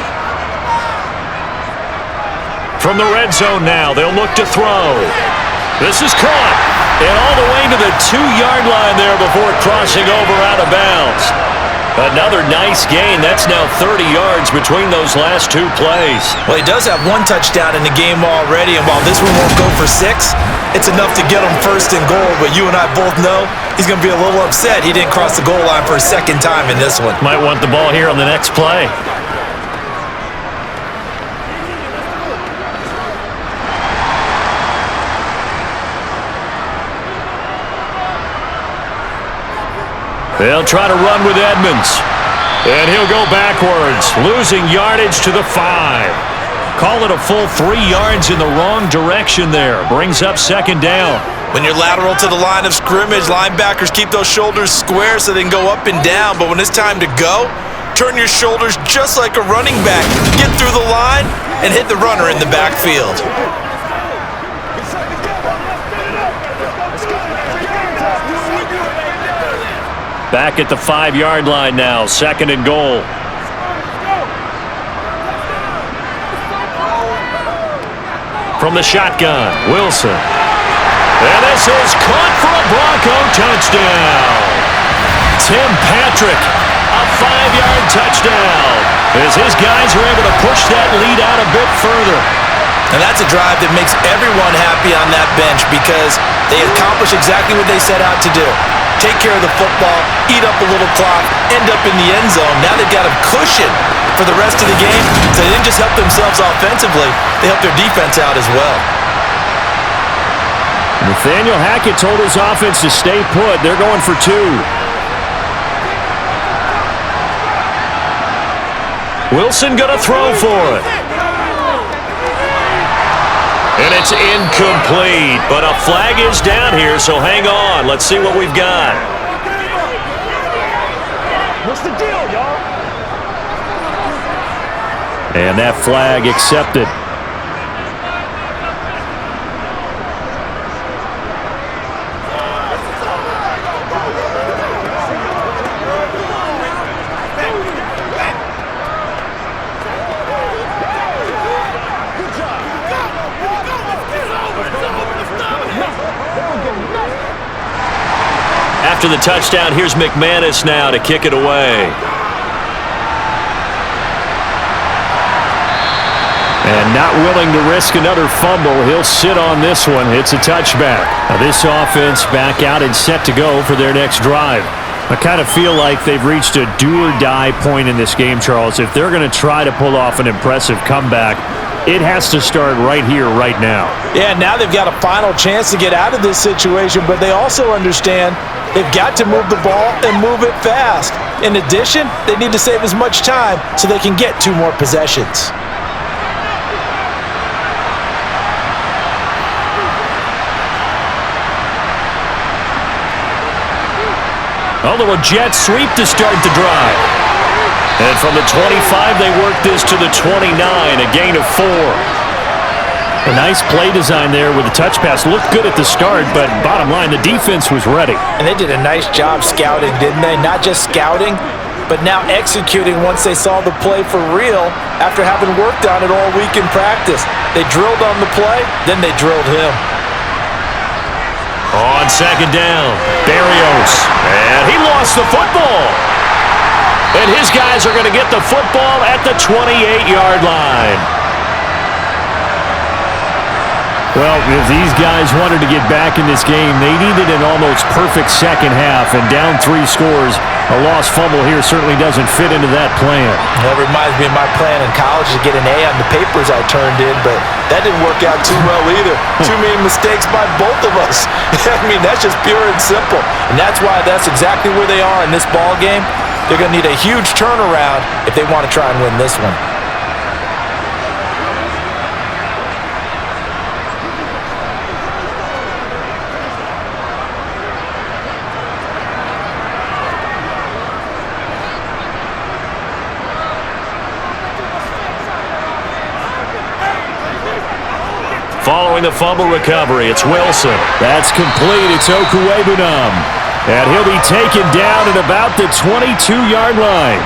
From the red zone now, they'll look to throw. This is caught. And all the way to the 2-yard line there before crossing over out of bounds. Another nice gain. That's now 30 yards between those last 2 plays. Well, he does have 1 touchdown in the game already, and while this one won't go for 6, it's enough to get him 1st and goal. But you and I both know he's going to be a little upset he didn't cross the goal line for a 2nd time in this one. Might want the ball here on the next play. They'll try to run with Edmonds. And he'll go backwards, losing yardage to the 5. Call it a full 3 yards in the wrong direction there. Brings up 2nd down. When you're lateral to the line of scrimmage, linebackers keep those shoulders square so they can go up and down. But when it's time to go, turn your shoulders just like a running back. Get through the line and hit the runner in the backfield. Back at the 5-yard line now, 2nd and goal. From the shotgun, Wilson. And this is caught for a Bronco touchdown. Tim Patrick, a 5-yard touchdown, as his guys are able to push that lead out a bit further. And that's a drive that makes everyone happy on that bench because they accomplish exactly what they set out to do. Take care of the football, eat up a little clock, end up in the end zone. Now they've got a cushion for the rest of the game. So they didn't just help themselves offensively, they helped their defense out as well. Nathaniel Hackett told his offense to stay put. They're going for 2. Wilson gonna throw for it. And it's incomplete, but a flag is down here, so hang on. Let's see what we've got. What's the deal, y'all? And that flag accepted. After the touchdown, here's McManus now to kick it away. And not willing to risk another fumble, he'll sit on this one. It's a touchback. Now this offense back out and set to go for their next drive. I kind of feel like they've reached a do-or-die point in this game, Charles. If they're going to try to pull off an impressive comeback, it has to start right here, right now. Yeah, now they've got a final chance to get out of this situation, but they also understand they've got to move the ball and move it fast. In addition, they need to save as much time so they can get 2 more possessions. A little jet sweep to start the drive. And from the 25, they work this to the 29, a gain of 4. A nice play design there with the touch pass. Looked good at the start, but bottom line, the defense was ready. And they did a nice job scouting, didn't they? Not just scouting, but now executing once they saw the play for real after having worked on it all week in practice. They drilled on the play, then they drilled him. On second down, Berrios. And he lost the football. And his guys are going to get the football at the 28-yard line. Well, if these guys wanted to get back in this game, they needed an almost perfect second half, and down 3 scores, a lost fumble here certainly doesn't fit into that plan. That reminds me of my plan in college to get an A on the papers I turned in, but that didn't work out too well either. Too many mistakes by both of us. I mean, that's just pure and simple, and that's why that's exactly where they are in this ball game. They're going to need a huge turnaround if they want to try and win this one. Following the fumble recovery, it's Wilson. That's complete. It's Okuwebunam. And he'll be taken down at about the 22-yard line.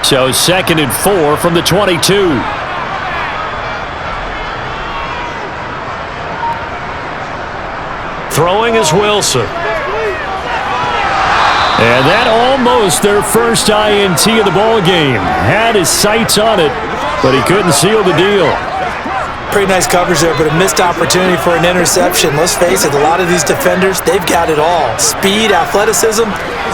So 2nd and 4 from the 22. Throwing is Wilson. And that almost their first INT of the ball game. Had his sights on it, but he couldn't seal the deal. Pretty nice coverage there, but a missed opportunity for an interception. Let's face it, a lot of these defenders, they've got it all. Speed, athleticism,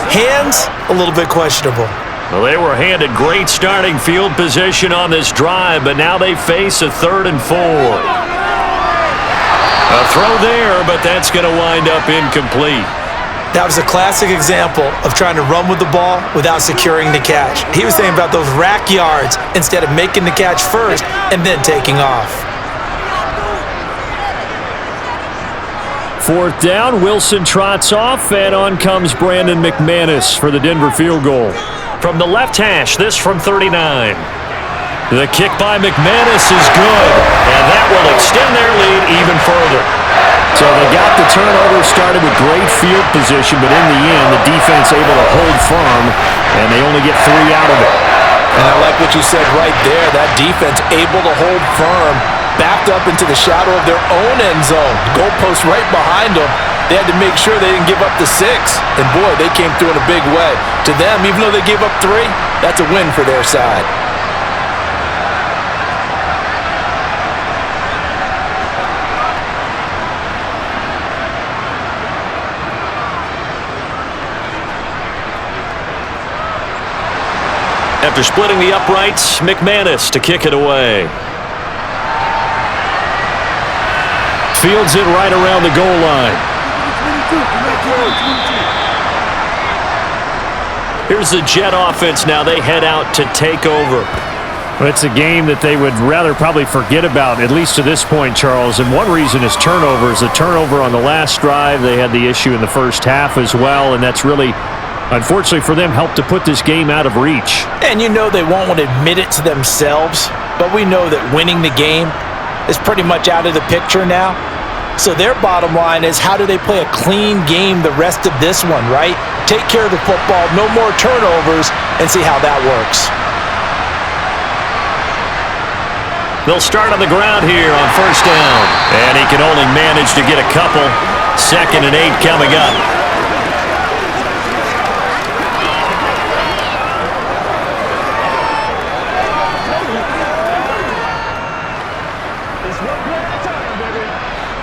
hands, a little bit questionable. Well, they were handed great starting field position on this drive, but now they face a 3rd and 4. A throw there, but that's going to wind up incomplete. That was a classic example of trying to run with the ball without securing the catch. He was thinking about those rack yards instead of making the catch first and then taking off. 4th down, Wilson trots off, and on comes Brandon McManus for the Denver field goal. From the left hash, this from 39. The kick by McManus is good, and that will extend their lead even further. So they got the turnover started with great field position, but in the end, the defense able to hold firm, and they only get 3 out of it. And I like what you said right there. That defense able to hold firm, backed up into the shadow of their own end zone. Goalpost right behind them. They had to make sure they didn't give up the 6. And boy, they came through in a big way. To them, even though they gave up 3, that's a win for their side. After splitting the uprights, McManus to kick it away. Fields it right around the goal line. Here's the Jet offense now. They head out to take over. Well, it's a game that they would rather probably forget about, at least to this point, Charles. And one reason is turnovers. The turnover on the last drive, they had the issue in the first half as well, and that's really, unfortunately for them, helped to put this game out of reach. And you know they won't want to admit it to themselves, but we know that winning the game is pretty much out of the picture now. So their bottom line is, how do they play a clean game the rest of this one, right? Take care of the football, no more turnovers, and see how that works. They'll start on the ground here on first down. And he can only manage to get a couple. 2nd and 8 coming up.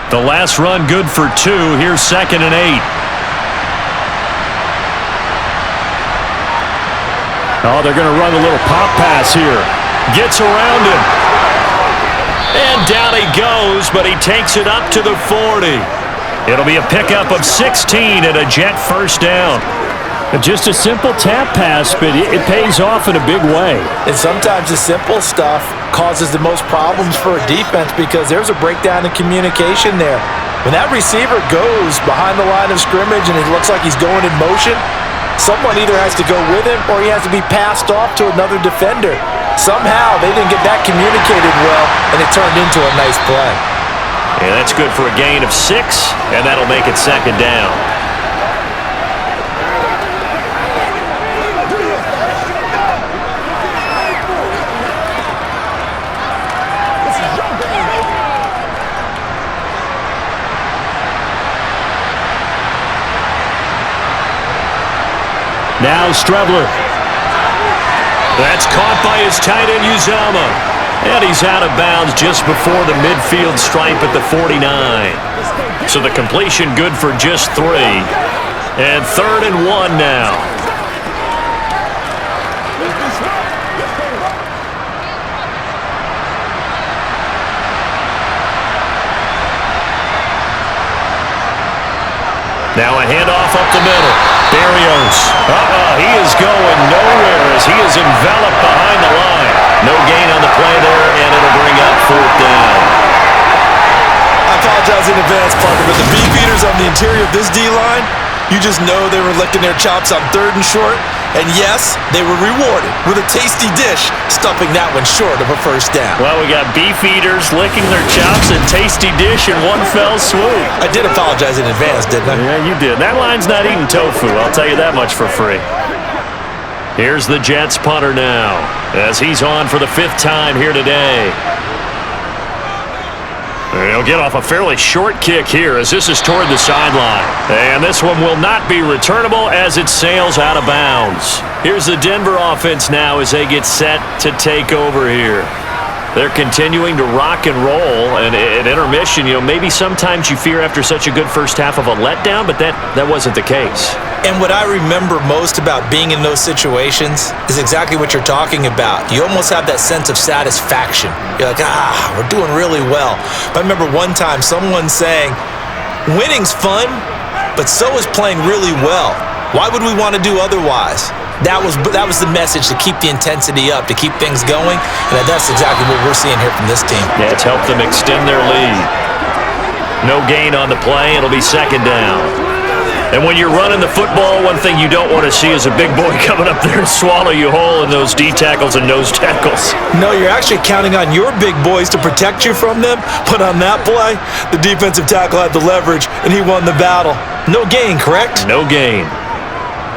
The last run good for 2. Here's 2nd and 8. Oh, they're going to run a little pop pass here. Gets around him. And down he goes, but he takes it up to the 40. It'll be a pickup of 16 and a Jet first down. Just a simple tap pass, but it pays off in a big way. And sometimes the simple stuff causes the most problems for a defense because there's a breakdown in communication there. When that receiver goes behind the line of scrimmage and it looks like he's going in motion, someone either has to go with him or he has to be passed off to another defender. Somehow they didn't get that communicated well, and it turned into a nice play. Yeah, that's good for a gain of 6, and that'll make it 2nd down. Now Strebler. That's caught by his tight end, Uzama. And he's out of bounds just before the midfield stripe at the 49. So the completion good for just 3. And 3rd and 1 now. Now a handoff up the middle. Berrios. He is going nowhere as he is enveloped behind the line. No gain on the play there, and it'll bring up 4th down. I apologize in advance, partner, but the beefeaters on the interior of this D-line, you just know they were licking their chops on 3rd and short. And yes, they were rewarded with a tasty dish, stuffing that one short of a first down. Well, we got beef eaters licking their chops and tasty dish in one fell swoop. I did apologize in advance, didn't I? Yeah, you did. That line's not eating tofu, I'll tell you that much for free. Here's the Jets punter now, as he's on for the 5th time here today. He'll get off a fairly short kick here as this is toward the sideline. And this one will not be returnable as it sails out of bounds. Here's the Denver offense now as they get set to take over here. They're continuing to rock and roll, and at intermission, maybe sometimes you fear after such a good first half of a letdown, but that wasn't the case. And what I remember most about being in those situations is exactly what you're talking about. You almost have that sense of satisfaction. You're like, we're doing really well. But I remember one time someone saying, winning's fun, but so is playing really well. Why would we want to do otherwise? That was the message, to keep the intensity up, to keep things going, and that's exactly what we're seeing here from this team. Yeah, it's helped them extend their lead. No gain on the play. It'll be 2nd down. And when you're running the football, one thing you don't want to see is a big boy coming up there and swallow you whole in those D tackles and nose tackles. No, you're actually counting on your big boys to protect you from them. But on that play, the defensive tackle had the leverage, and he won the battle. No gain, correct? No gain.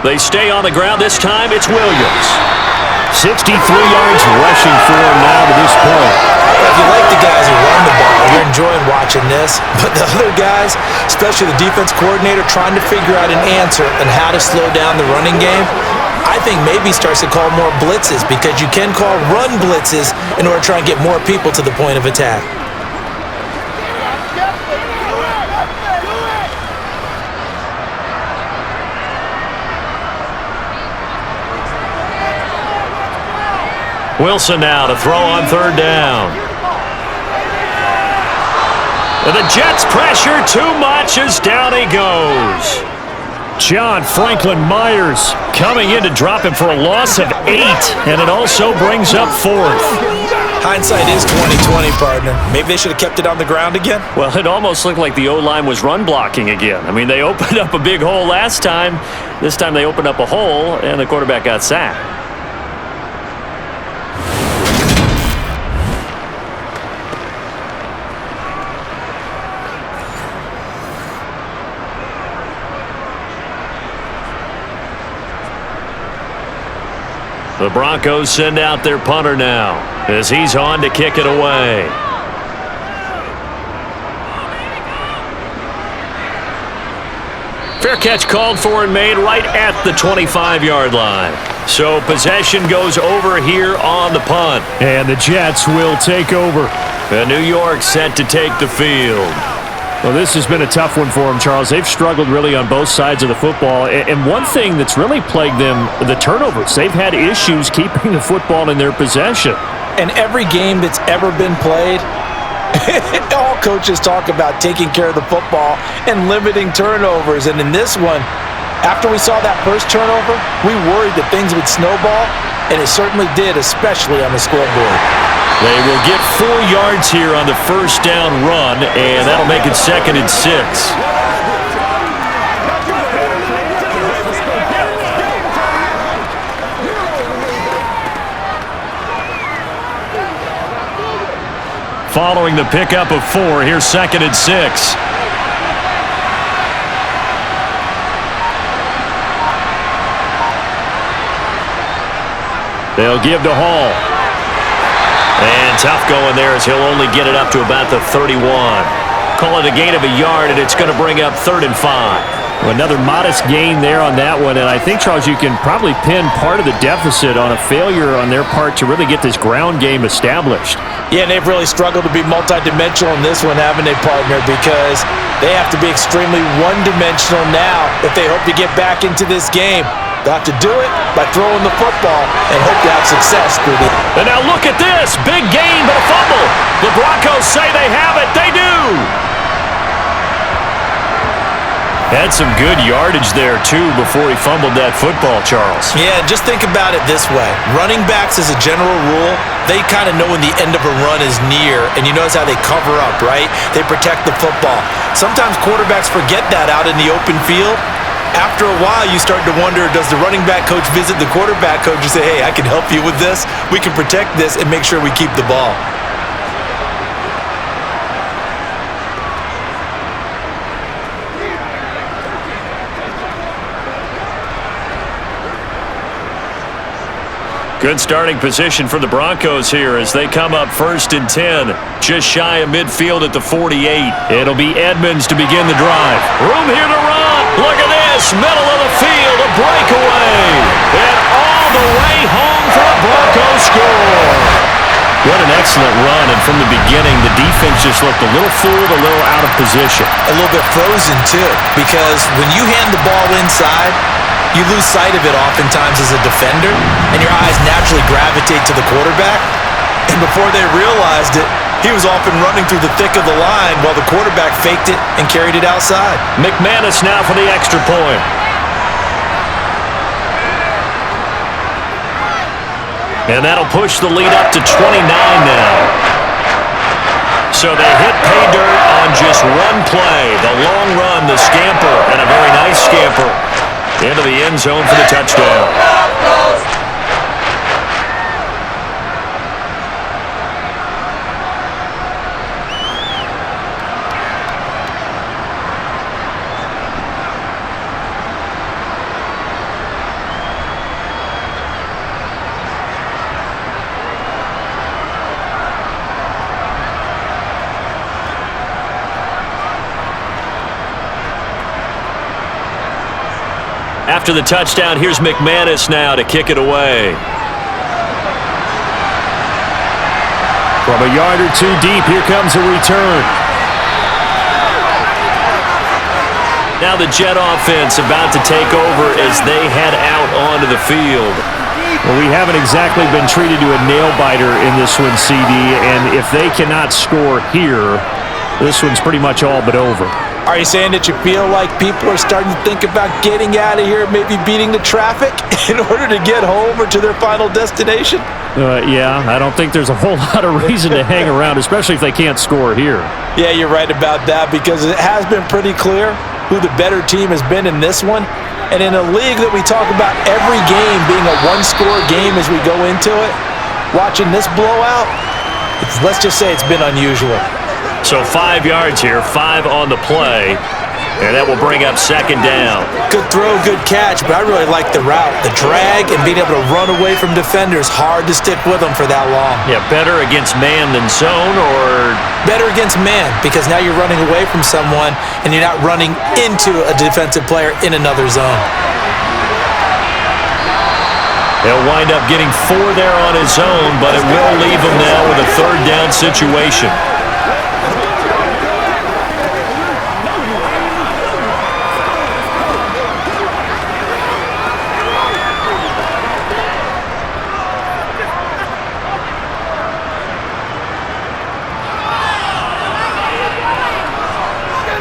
They stay on the ground. This time it's Williams. 63 yards rushing for him now to this point. If you like the guys who run the ball, you're enjoying watching this. But the other guys, especially the defense coordinator, trying to figure out an answer and how to slow down the running game, I think maybe starts to call more blitzes, because you can call run blitzes in order to try and get more people to the point of attack. Wilson now to throw on third down. And the Jets pressure too much as down he goes. John Franklin Myers coming in to drop him for a loss of 8, and it also brings up 4th. Hindsight is 20/20, partner. Maybe they should have kept it on the ground again. Well, it almost looked like the O-line was run blocking again. I mean, they opened up a big hole last time. This time they opened up a hole, and the quarterback got sacked. The Broncos send out their punter now as he's on to kick it away. Fair catch called for and made right at the 25-yard line. So possession goes over here on the punt. And the Jets will take over. And New York set to take the field. Well, this has been a tough one for them, Charles. They've struggled really on both sides of the football. And one thing that's really plagued them, the turnovers. They've had issues keeping the football in their possession. And every game that's ever been played, all coaches talk about taking care of the football and limiting turnovers. And in this one, after we saw that first turnover, we worried that things would snowball, and it certainly did, especially on the scoreboard. They will get 4 yards here on the first down run, and that'll make it 2nd and 6. Following the pickup of 4, here's 2nd and 6. They'll give to Hall. And tough going there as he'll only get it up to about the 31. Call it a gain of a yard, and it's going to bring up 3rd and 5. Well, another modest gain there on that one. And I think, Charles, you can probably pin part of the deficit on a failure on their part to really get this ground game established. Yeah, and they've really struggled to be multidimensional in this one, haven't they, partner? Because they have to be extremely one-dimensional now if they hope to get back into this game. They'll have to do it by throwing the football and hope to have success through the... And now look at this. Big gain, but a fumble. The Broncos say they have it. They do. Had some good yardage there, too, before he fumbled that football, Charles. Yeah, just think about it this way. Running backs, as a general rule, they kind of know when the end of a run is near, and you notice how they cover up, right? They protect the football. Sometimes quarterbacks forget that out in the open field. After a while, you start to wonder, does the running back coach visit the quarterback coach and say, hey, I can help you with this. We can protect this and make sure we keep the ball. Good starting position for the Broncos here as they come up 1st and 10. Just shy of midfield at the 48. It'll be Edmonds to begin the drive. Room here to run. Look at this. Middle of the field. A breakaway. And all the way home for a Broncos score. What an excellent run. And from the beginning, the defense just looked a little fooled, a little out of position. A little bit frozen, too, because when you hand the ball inside, you lose sight of it oftentimes as a defender, and your eyes naturally gravitate to the quarterback. And before they realized it, he was off and running through the thick of the line while the quarterback faked it and carried it outside. McManus now for the extra point. And that'll push the lead up to 29 now. So they hit pay dirt on just one play. The long run, the a scamper, and a very nice scamper into the end zone for the touchdown. After the touchdown, here's McManus now to kick it away. From a yard or two deep, here comes a return. Now the Jet offense about to take over as they head out onto the field. Well, we haven't exactly been treated to a nail-biter in this one, CD, and if they cannot score here, this one's pretty much all but over. Are you saying that you feel like people are starting to think about getting out of here, maybe beating the traffic in order to get home or to their final destination? Yeah, I don't think there's a whole lot of reason to hang around, especially if they can't score here. Yeah, you're right about that because it has been pretty clear who the better team has been in this one. And in a league that we talk about every game being a one-score game as we go into it, watching this blowout, let's just say it's been unusual. So 5 yards here, 5 on the play, and that will bring up second down. Good throw, good catch, but I really like the route. The drag and being able to run away from defenders, hard to stick with them for that long. Yeah, better against man than zone, or? Better against man, because now you're running away from someone and you're not running into a defensive player in another zone. They'll wind up getting 4 there on his own, but it will leave him now with a third down situation.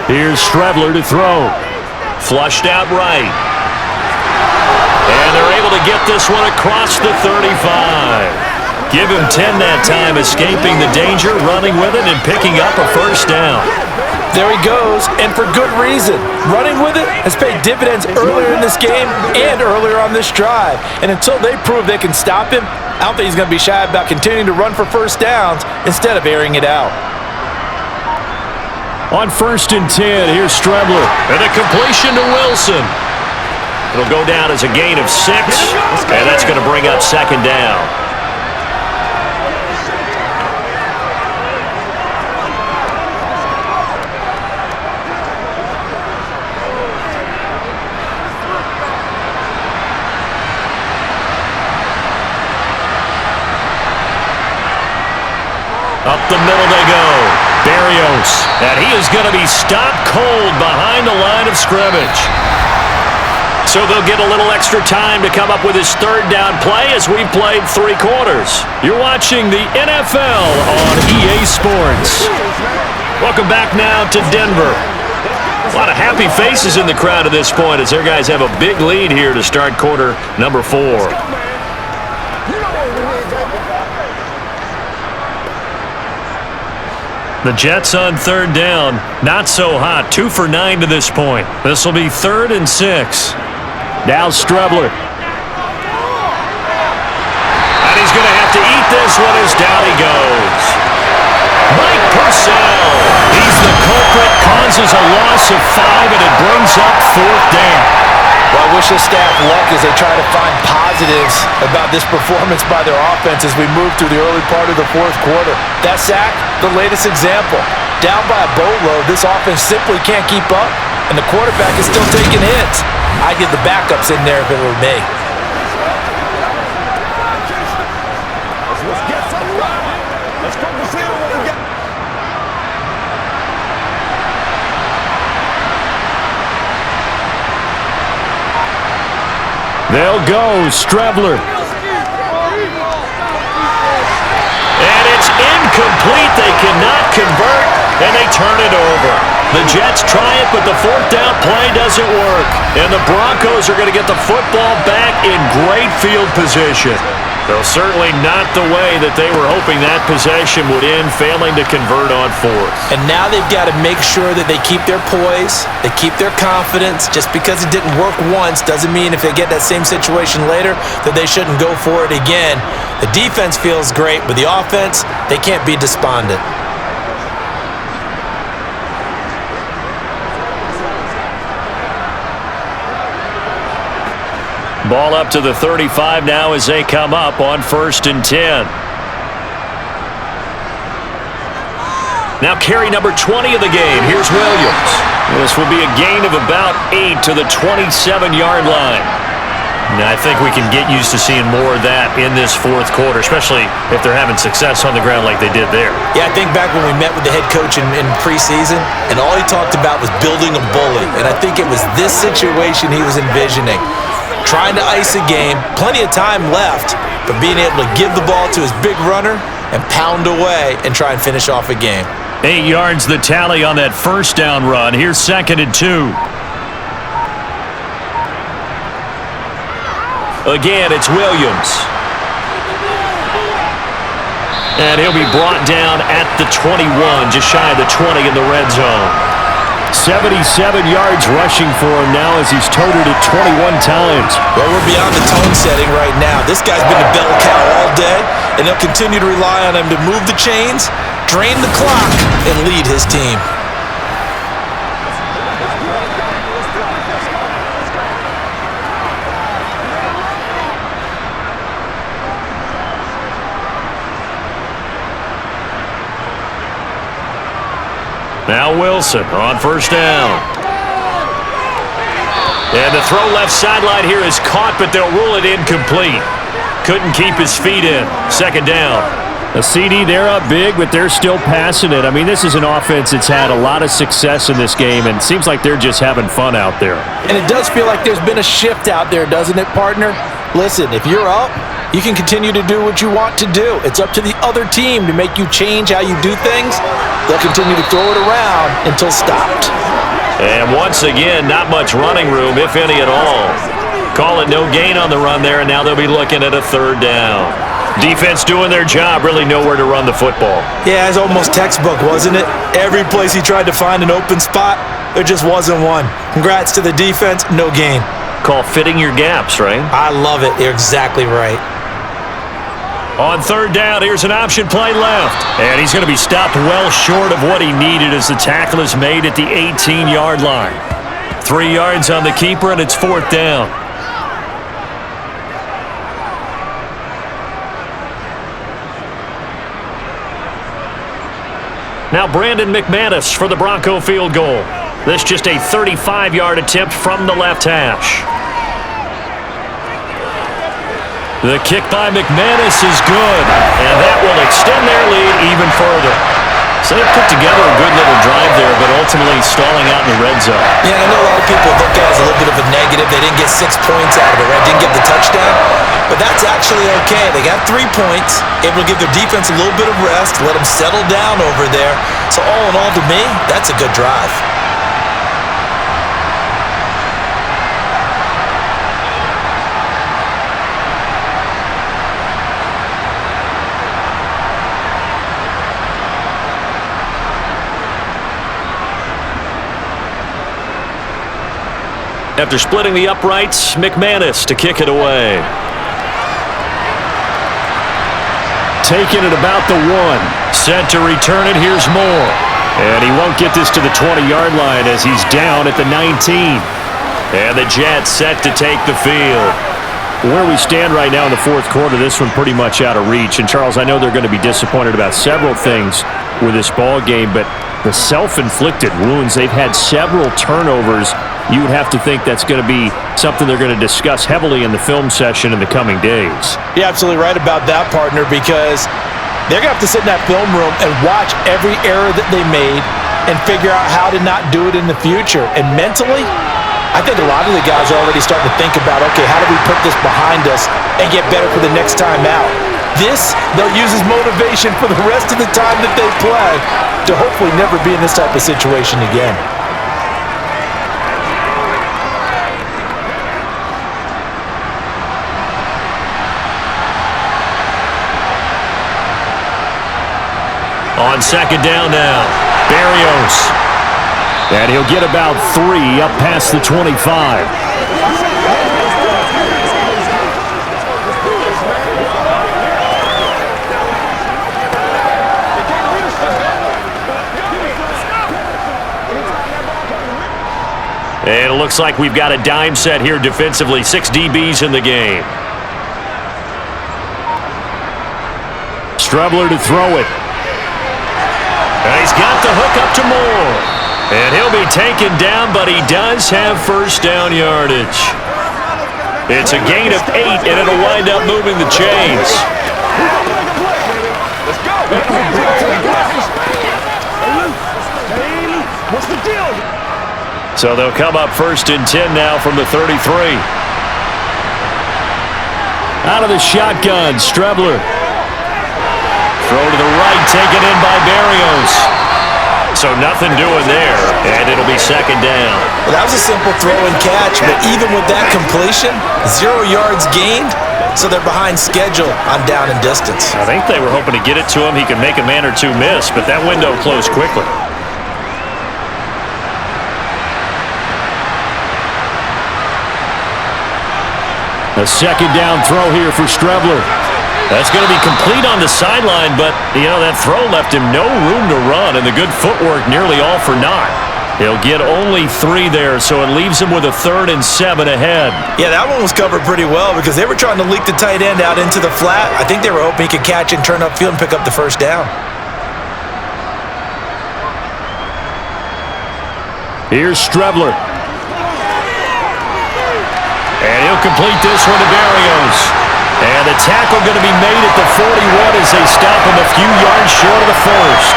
Here's Strebler to throw. Flushed out right. And they're able to get this one across the 35. Give him 10 that time, escaping the danger, running with it, and picking up a first down. There he goes, and for good reason. Running with it has paid dividends earlier in this game and earlier on this drive. And until they prove they can stop him, I don't think he's going to be shy about continuing to run for first downs instead of airing it out. On 1st and 10, here's Strebler. And a completion to Wilson. It'll go down as a gain of 6, and that's going to bring up second down. Up the middle they go. Berrios. And he is going to be stopped cold behind the line of scrimmage. So they'll get a little extra time to come up with his third down play as we've played 3 quarters. You're watching the NFL on EA Sports. Welcome back now to Denver. A lot of happy faces in the crowd at this point as their guys have a big lead here to start quarter number 4. The Jets on third down. Not so hot. 2 for 9 to this point. This will be 3rd and 6. Now Strebler. And he's going to have to eat this one as down he goes. Mike Purcell. He's the culprit, causes a loss of 5, and it brings up 4th down. Well, I wish the staff luck as they try to find positives about this performance by their offense as we move through the early part of the 4th quarter. That sack, the latest example. Down by a boatload, this offense simply can't keep up, and the quarterback is still taking hits. I'd get the backups in there if it were me. Let's get some right. Let's focus in on what we got. They'll go. Strebler. And it's incomplete. They cannot convert, and they turn it over. The Jets try it, but the 4th down play doesn't work. And the Broncos are going to get the football back in great field position. Well, certainly not the way that they were hoping that possession would end, failing to convert on fourth. And now they've got to make sure that they keep their poise, they keep their confidence. Just because it didn't work once doesn't mean if they get that same situation later that they shouldn't go for it again. The defense feels great, but the offense, they can't be despondent. Ball up to the 35 now as they come up on 1st and 10. Now carry number 20 of the game. Here's Williams. This will be a gain of about 8 to the 27-yard line. Now, I think we can get used to seeing more of that in this fourth quarter, especially if they're having success on the ground like they did there. Yeah, I think back when we met with the head coach in preseason, and all he talked about was building a bully. And I think it was this situation he was envisioning. Trying to ice a game, plenty of time left, but being able to give the ball to his big runner and pound away and try and finish off a game. 8 yards the tally on that first down run. Here's 2nd and 2. Again, it's Williams. And he'll be brought down at the 21, just shy of the 20 in the red zone. 77 yards rushing for him now as he's toted it 21 times. Well, we're beyond the tone setting right now. This guy's been a bell cow all day, and they'll continue to rely on him to move the chains, drain the clock, and lead his team. Now Wilson on 1st down. And the throw left sideline here is caught, but they'll rule it incomplete. Couldn't keep his feet in. 2nd down. A CD, they're up big, but they're still passing it. I mean, this is an offense that's had a lot of success in this game, and it seems like they're just having fun out there. And it does feel like there's been a shift out there, doesn't it, partner? Listen, if you're up, you can continue to do what you want to do. It's up to the other team to make you change how you do things. They'll continue to throw it around until stopped. And once again, not much running room, if any at all. Call it no gain on the run there, and now they'll be looking at a 3rd down. Defense doing their job, really nowhere to run the football. Yeah, it's almost textbook, wasn't it? Every place he tried to find an open spot, there just wasn't one. Congrats to the defense, no gain. Call fitting your gaps, right? I love it. You're exactly right. On 3rd down, here's an option play left. And he's going to be stopped well short of what he needed as the tackle is made at the 18-yard line. 3 yards on the keeper, and it's 4th down. Now Brandon McManus for the Bronco field goal. This just a 35-yard attempt from the left hash. The kick by McManus is good, and that will extend their lead even further. So they put together a good little drive there, but ultimately stalling out in the red zone. Yeah, I know a lot of people look at it as a little bit of a negative. They didn't get 6 points out of it, right? Didn't get the touchdown. But that's actually okay. They got 3 points, able to give their defense a little bit of rest, let them settle down over there. So all in all, to me, that's a good drive. After splitting the uprights, McManus to kick it away. Taking it about the 1. Set to return it, here's Moore. And he won't get this to the 20-yard line as he's down at the 19. And the Jets set to take the field. Where we stand right now in the fourth quarter, this one pretty much out of reach. And, Charles, I know they're going to be disappointed about several things with this ball game, but the self-inflicted wounds, they've had several turnovers. You would have to think that's going to be something they're going to discuss heavily in the film session in the coming days. You're absolutely right about that, partner, because they're going to have to sit in that film room and watch every error that they made and figure out how to not do it in the future. And mentally, I think a lot of the guys are already starting to think about, okay, how do we put this behind us and get better for the next time out? This, they'll use as motivation for the rest of the time that they play to hopefully never be in this type of situation again. on second down now. Barrios. And he'll get about 3 up past the 25. And it looks like we've got a dime set here defensively. 6 DBs in the game. Strebler to throw it. And he's got the hook up to Moore. And he'll be taken down, but he does have first down yardage. It's a gain of 8, and it'll wind up moving the chains. Let's go. What's the deal? So they'll come up first and 10 now from the 33. Out of the shotgun, Strebler. Throw to the right, taken in by Barrios. So nothing doing there, and it'll be second down. Well, that was a simple throw and catch, but even with that completion, 0 yards gained, so they're behind schedule on down and distance. I think they were hoping to get it to him. He could make a man or two miss, but that window closed quickly. A second down throw here for Strebler. That's going to be complete on the sideline, but, that throw left him no room to run, and the good footwork nearly all for naught. He'll get only 3 there, so it leaves him with a 3rd and 7 ahead. Yeah, that one was covered pretty well because they were trying to leak the tight end out into the flat. I think they were hoping he could catch and turn upfield and pick up the first down. Here's Strebler. And he'll complete this one to Barrios. And the tackle going to be made at the 41 as they stop him a few yards short of the first.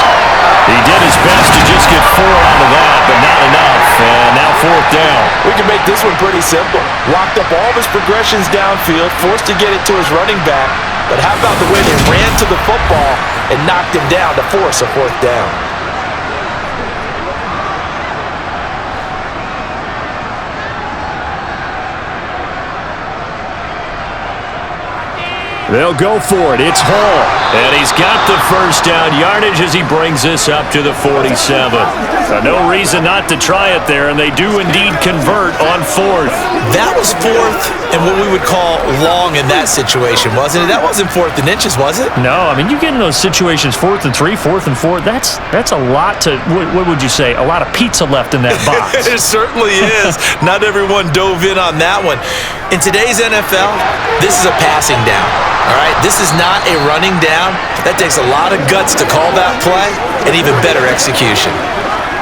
He did his best to just get 4 out of that, but not enough. And now 4th down. We can make this one pretty simple. Locked up all of his progressions downfield, forced to get it to his running back. But how about the way they ran to the football and knocked him down to force a 4th down? They'll go for it. It's Hall. And he's got the first down yardage as he brings this up to the 47. No reason not to try it there, and they do indeed convert on 4th. That was 4th and what we would call long in that situation, wasn't it? That wasn't 4th and inches, was it? No, I mean, you get in those situations, 4th and 3, 4th and 4. That's a lot to, what would you say, a lot of pizza left in that box. It certainly is. Not everyone dove in on that one. In today's NFL, this is a passing down. All right, this is not a running down. That takes a lot of guts to call that play and even better execution.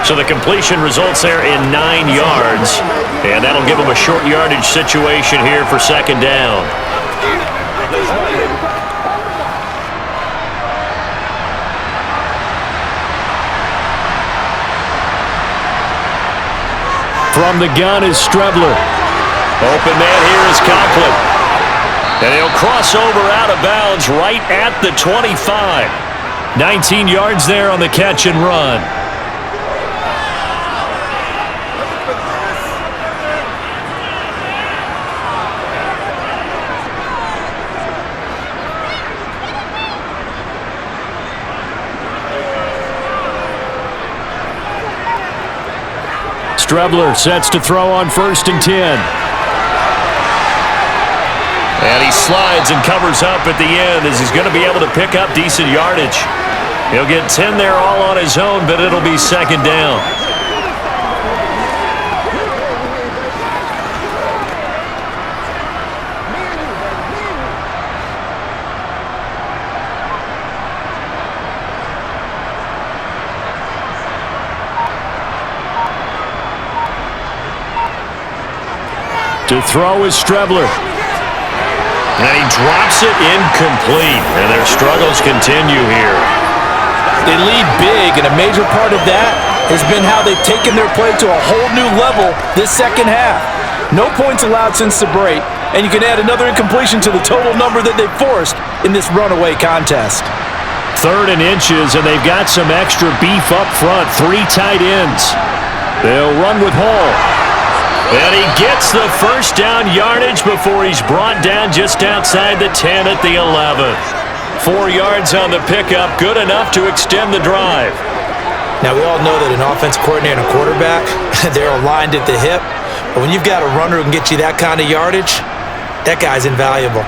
So the completion results there in 9 yards, and that'll give them a short yardage situation here for second down. From the gun is Strebler. Open man here is Conklin. And he'll cross over out of bounds right at the 25. 19 yards there on the catch and run. Strebler sets to throw on 1st and 10. And he slides and covers up at the end as he's going to be able to pick up decent yardage. He'll get 10 there all on his own, but it'll be second down. To throw is Strebler. And he drops it incomplete. And their struggles continue here. They lead big, and a major part of that has been how they've taken their play to a whole new level this second half. No points allowed since the break, and you can add another incompletion to the total number that they've forced in this runaway contest. 3rd and inches, and they've got some extra beef up front. 3 tight ends. They'll run with Hall. And he gets the first down yardage before he's brought down just outside the 10 at the 11. 4 yards on the pickup, good enough to extend the drive. Now, we all know that an offense coordinator and a quarterback, they're aligned at the hip. But when you've got a runner who can get you that kind of yardage, that guy's invaluable.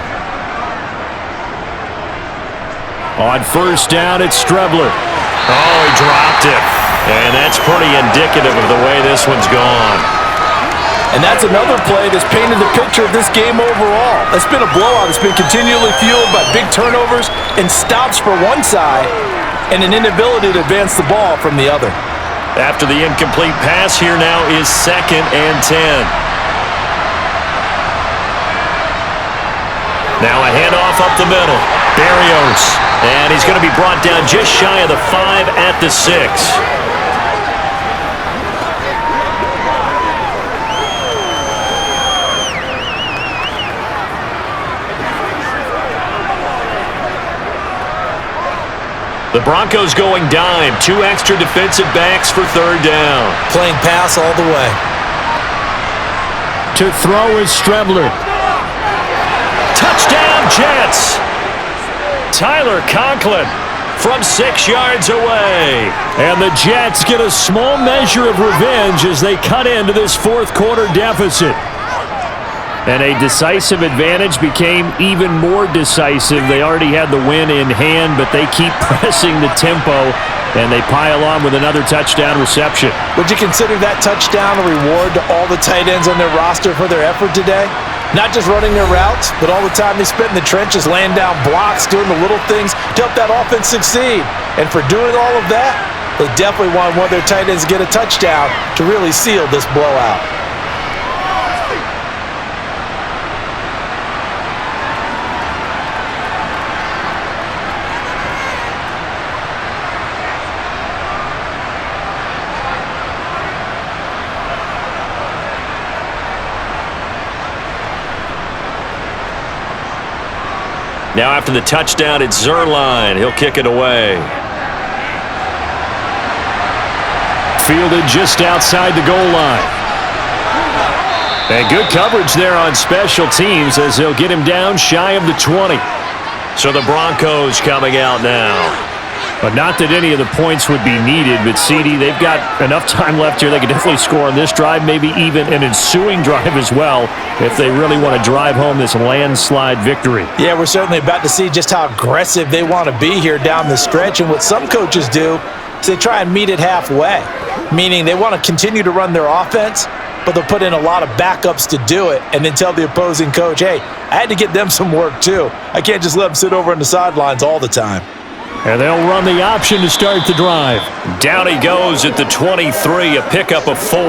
On first down, it's Strebler. Oh, he dropped it. And that's pretty indicative of the way this one's gone. And that's another play that's painted the picture of this game overall. It's been a blowout. It's been continually fueled by big turnovers and stops for one side and an inability to advance the ball from the other. After the incomplete pass, here now is 2nd and 10. Now a handoff up the middle. Berrios. And he's going to be brought down just shy of the 5 at the 6. The Broncos going dime. 2 extra defensive backs for 3rd down. Playing pass all the way. To throw is Strebler. Touchdown, Jets. Tyler Conklin from 6 yards away. And the Jets get a small measure of revenge as they cut into this 4th quarter deficit. And a decisive advantage became even more decisive. They already had the win in hand, but they keep pressing the tempo, and they pile on with another touchdown reception. Would you consider that touchdown a reward to all the tight ends on their roster for their effort today? Not just running their routes, but all the time they spent in the trenches, laying down blocks, doing the little things to help that offense succeed. And for doing all of that, they definitely want one of their tight ends to get a touchdown to really seal this blowout. Now after the touchdown, it's Zerline. He'll kick it away. Fielded just outside the goal line. And good coverage there on special teams as they'll get him down shy of the 20. So the Broncos coming out now. But not that any of the points would be needed, but CD, they've got enough time left here. They can definitely score on this drive, maybe even an ensuing drive as well, if they really want to drive home this landslide victory. Yeah, we're certainly about to see just how aggressive they want to be here down the stretch. And what some coaches do is they try and meet it halfway, meaning they want to continue to run their offense, but they'll put in a lot of backups to do it and then tell the opposing coach, hey, I had to get them some work too. I can't just let them sit over on the sidelines all the time. And they'll run the option to start the drive. Down he goes at the 23, a pickup of 4.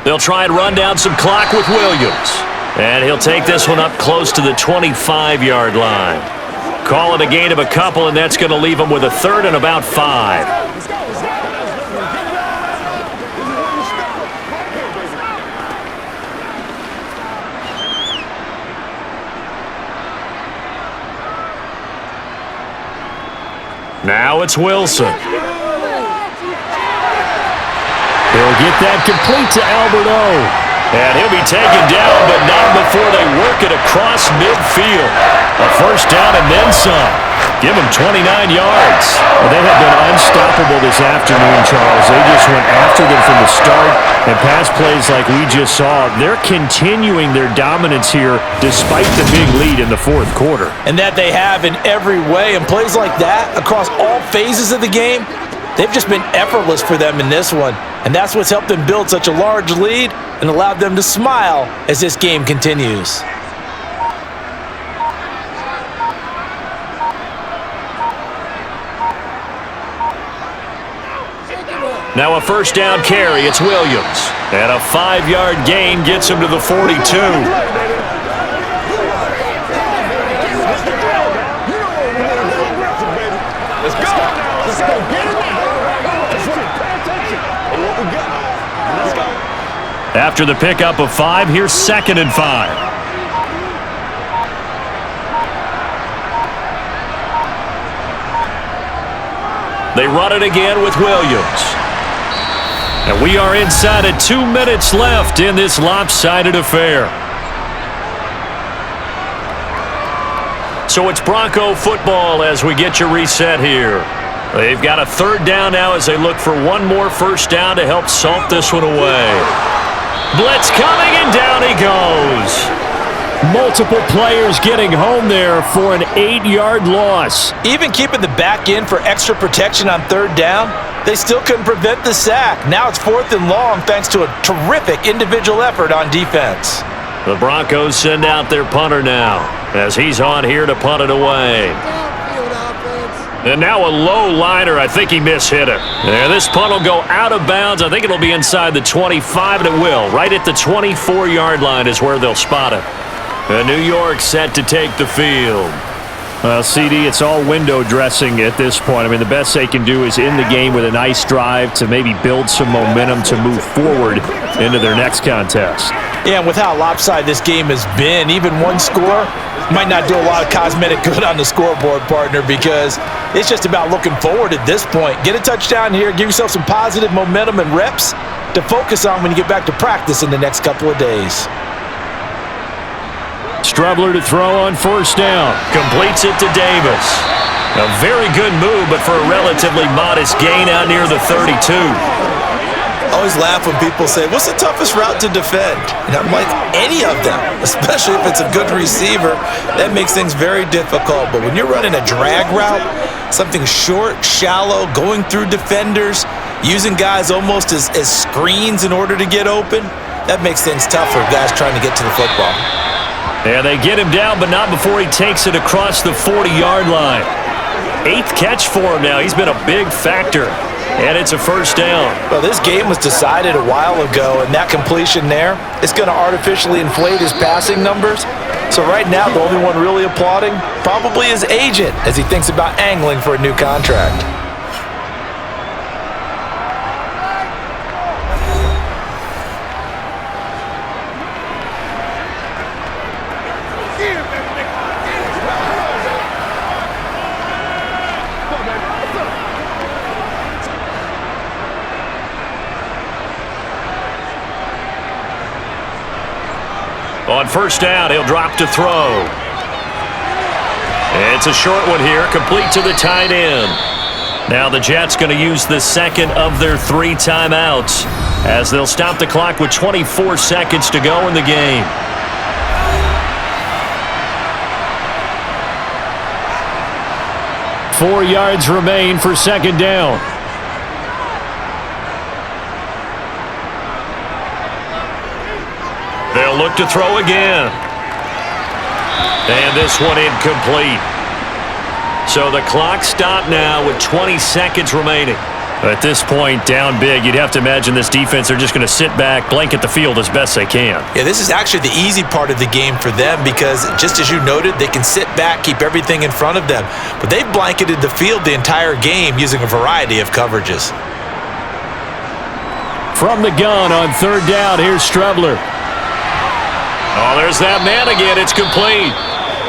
They'll try and run down some clock with Williams. And he'll take this one up close to the 25-yard line. Call it a gain of a couple, and that's going to leave him with a 3rd and about 5. Now it's Wilson. He'll get that complete to Alberto. And he'll be taken down, but not before they work it across midfield. A 1st down and then some. Give them 29 yards. Well, they have been unstoppable this afternoon, Charles. They just went after them from the start. And pass plays like we just saw, they're continuing their dominance here despite the big lead in the 4th quarter. And that they have in every way. And plays like that across all phases of the game, they've just been effortless for them in this one. And that's what's helped them build such a large lead and allowed them to smile as this game continues. Now a 1st down carry, it's Williams. And a 5-yard gain gets him to the 42. Let's go. Let's go. Get it now. Pay attention. What we got? Let's go. After the pickup of 5, here's 2nd and 5. They run it again with Williams. And we are inside of 2 minutes left in this lopsided affair. So it's Bronco football as we get you reset here. They've got a third down now as they look for one more first down to help salt this one away. Blitz coming, and down he goes. Multiple players getting home there for an 8-yard loss. Even keeping the back end for extra protection on third down, they still couldn't prevent the sack. Now it's 4th and long thanks to a terrific individual effort on defense. The Broncos send out their punter now as he's on here to punt it away. And now a low liner. I think he mishit it. And this punt will go out of bounds. I think it'll be inside the 25, and it will. Right at the 24-yard line is where they'll spot it. And New York set to take the field. Well, CD, it's all window dressing at this point. I mean, the best they can do is end the game with a nice drive to maybe build some momentum to move forward into their next contest. Yeah, and with how lopsided this game has been, even one score might not do a lot of cosmetic good on the scoreboard, partner, because it's just about looking forward at this point. Get a touchdown here, give yourself some positive momentum and reps to focus on when you get back to practice in the next couple of days. Strubler to throw on first down. Completes it to Davis. A very good move, but for a relatively modest gain out near the 32. I always laugh when people say, what's the toughest route to defend? And I'm like, any of them, especially if it's a good receiver. That makes things very difficult. But when you're running a drag route, something short, shallow, going through defenders, using guys almost as screens in order to get open, that makes things tough for guys trying to get to the football. And they get him down, but not before he takes it across the 40-yard line. 8th catch for him now. He's been a big factor. And it's a first down. Well, this game was decided a while ago, and that completion there is going to artificially inflate his passing numbers. So right now, the only one really applauding probably his agent as he thinks about angling for a new contract. On first down, he'll drop to throw. It's a short one here, complete to the tight end. Now the Jets going to use the second of their 3 timeouts as they'll stop the clock with 24 seconds to go in the game. Four yards remain for second down. They'll look to throw again. And this one incomplete. So the clock stopped now with 20 seconds remaining. At this point, down big, you'd have to imagine this defense, they're just going to sit back, blanket the field as best they can. Yeah, this is actually the easy part of the game for them because, just as you noted, they can sit back, keep everything in front of them. But they've blanketed the field the entire game using a variety of coverages. From the gun on third down, here's Strubler. Oh, there's that man again. It's complete.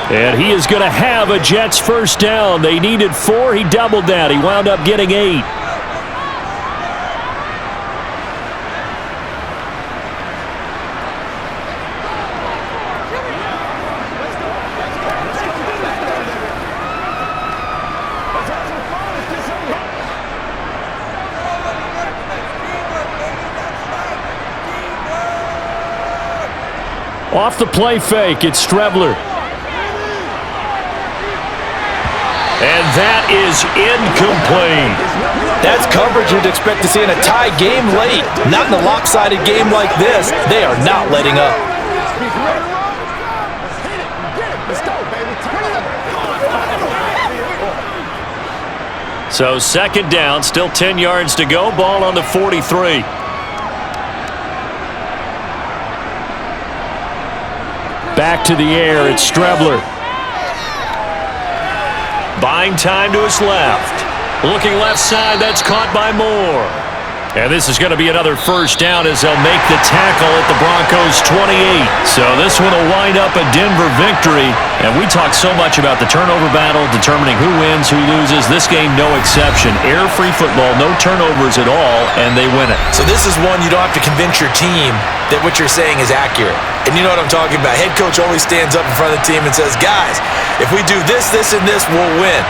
And he is going to have a Jets first down. They needed 4. He doubled that. He wound up getting 8. Off the play fake, it's Strubler. And that is incomplete. That's coverage you'd expect to see in a tie game late. Not in a lopsided game like this. They are not letting up. So second down, still 10 yards to go. Ball on the 43. Back to the air, it's Strubler. Buying time to his left. Looking left side, that's caught by Moore. And this is going to be another first down as they'll make the tackle at the Broncos 28. So this one will wind up a Denver victory. And we talk so much about the turnover battle, determining who wins, who loses. This game, no exception. Air-free football, no turnovers at all, and they win it. So this is one you don't have to convince your team that what you're saying is accurate. And you know what I'm talking about. Head coach always stands up in front of the team and says, guys, if we do this, this, and this, we'll win.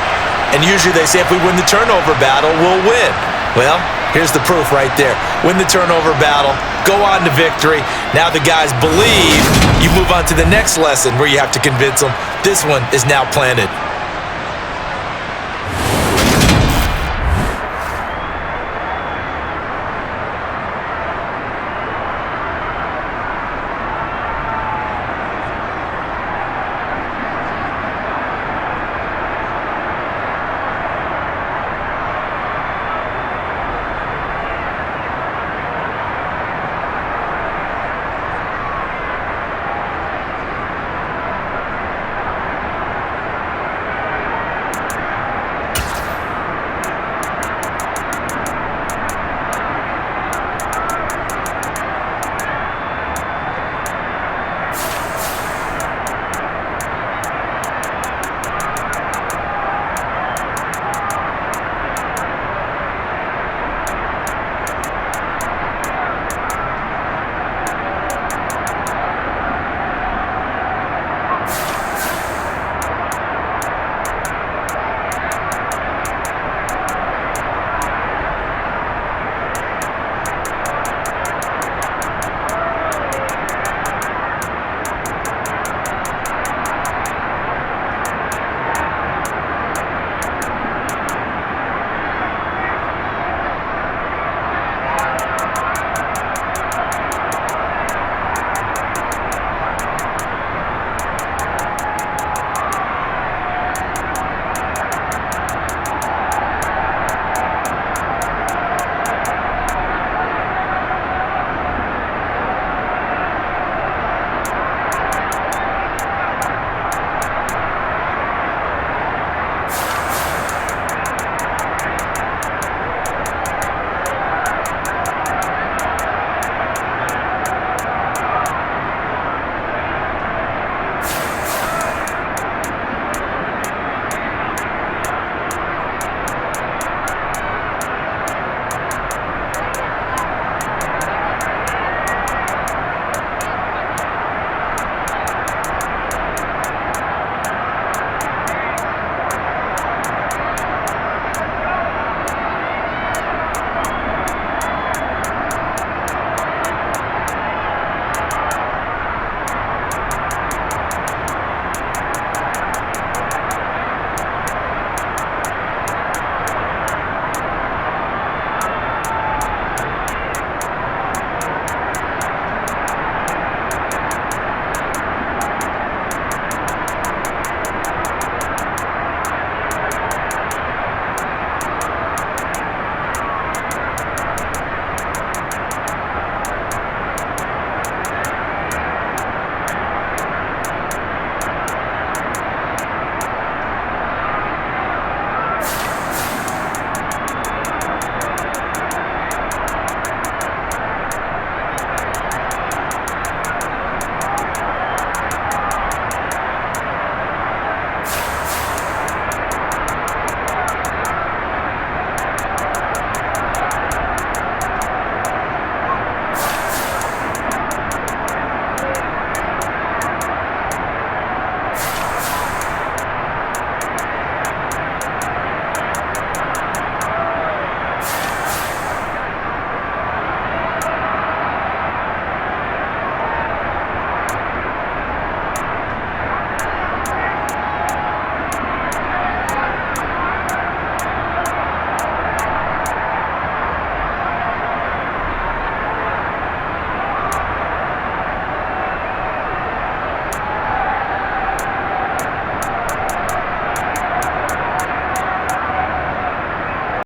And usually they say if we win the turnover battle, we'll win. Well, here's the proof right there. Win the turnover battle, go on to victory. Now the guys believe. You move on to the next lesson where you have to convince them. This one is now planted.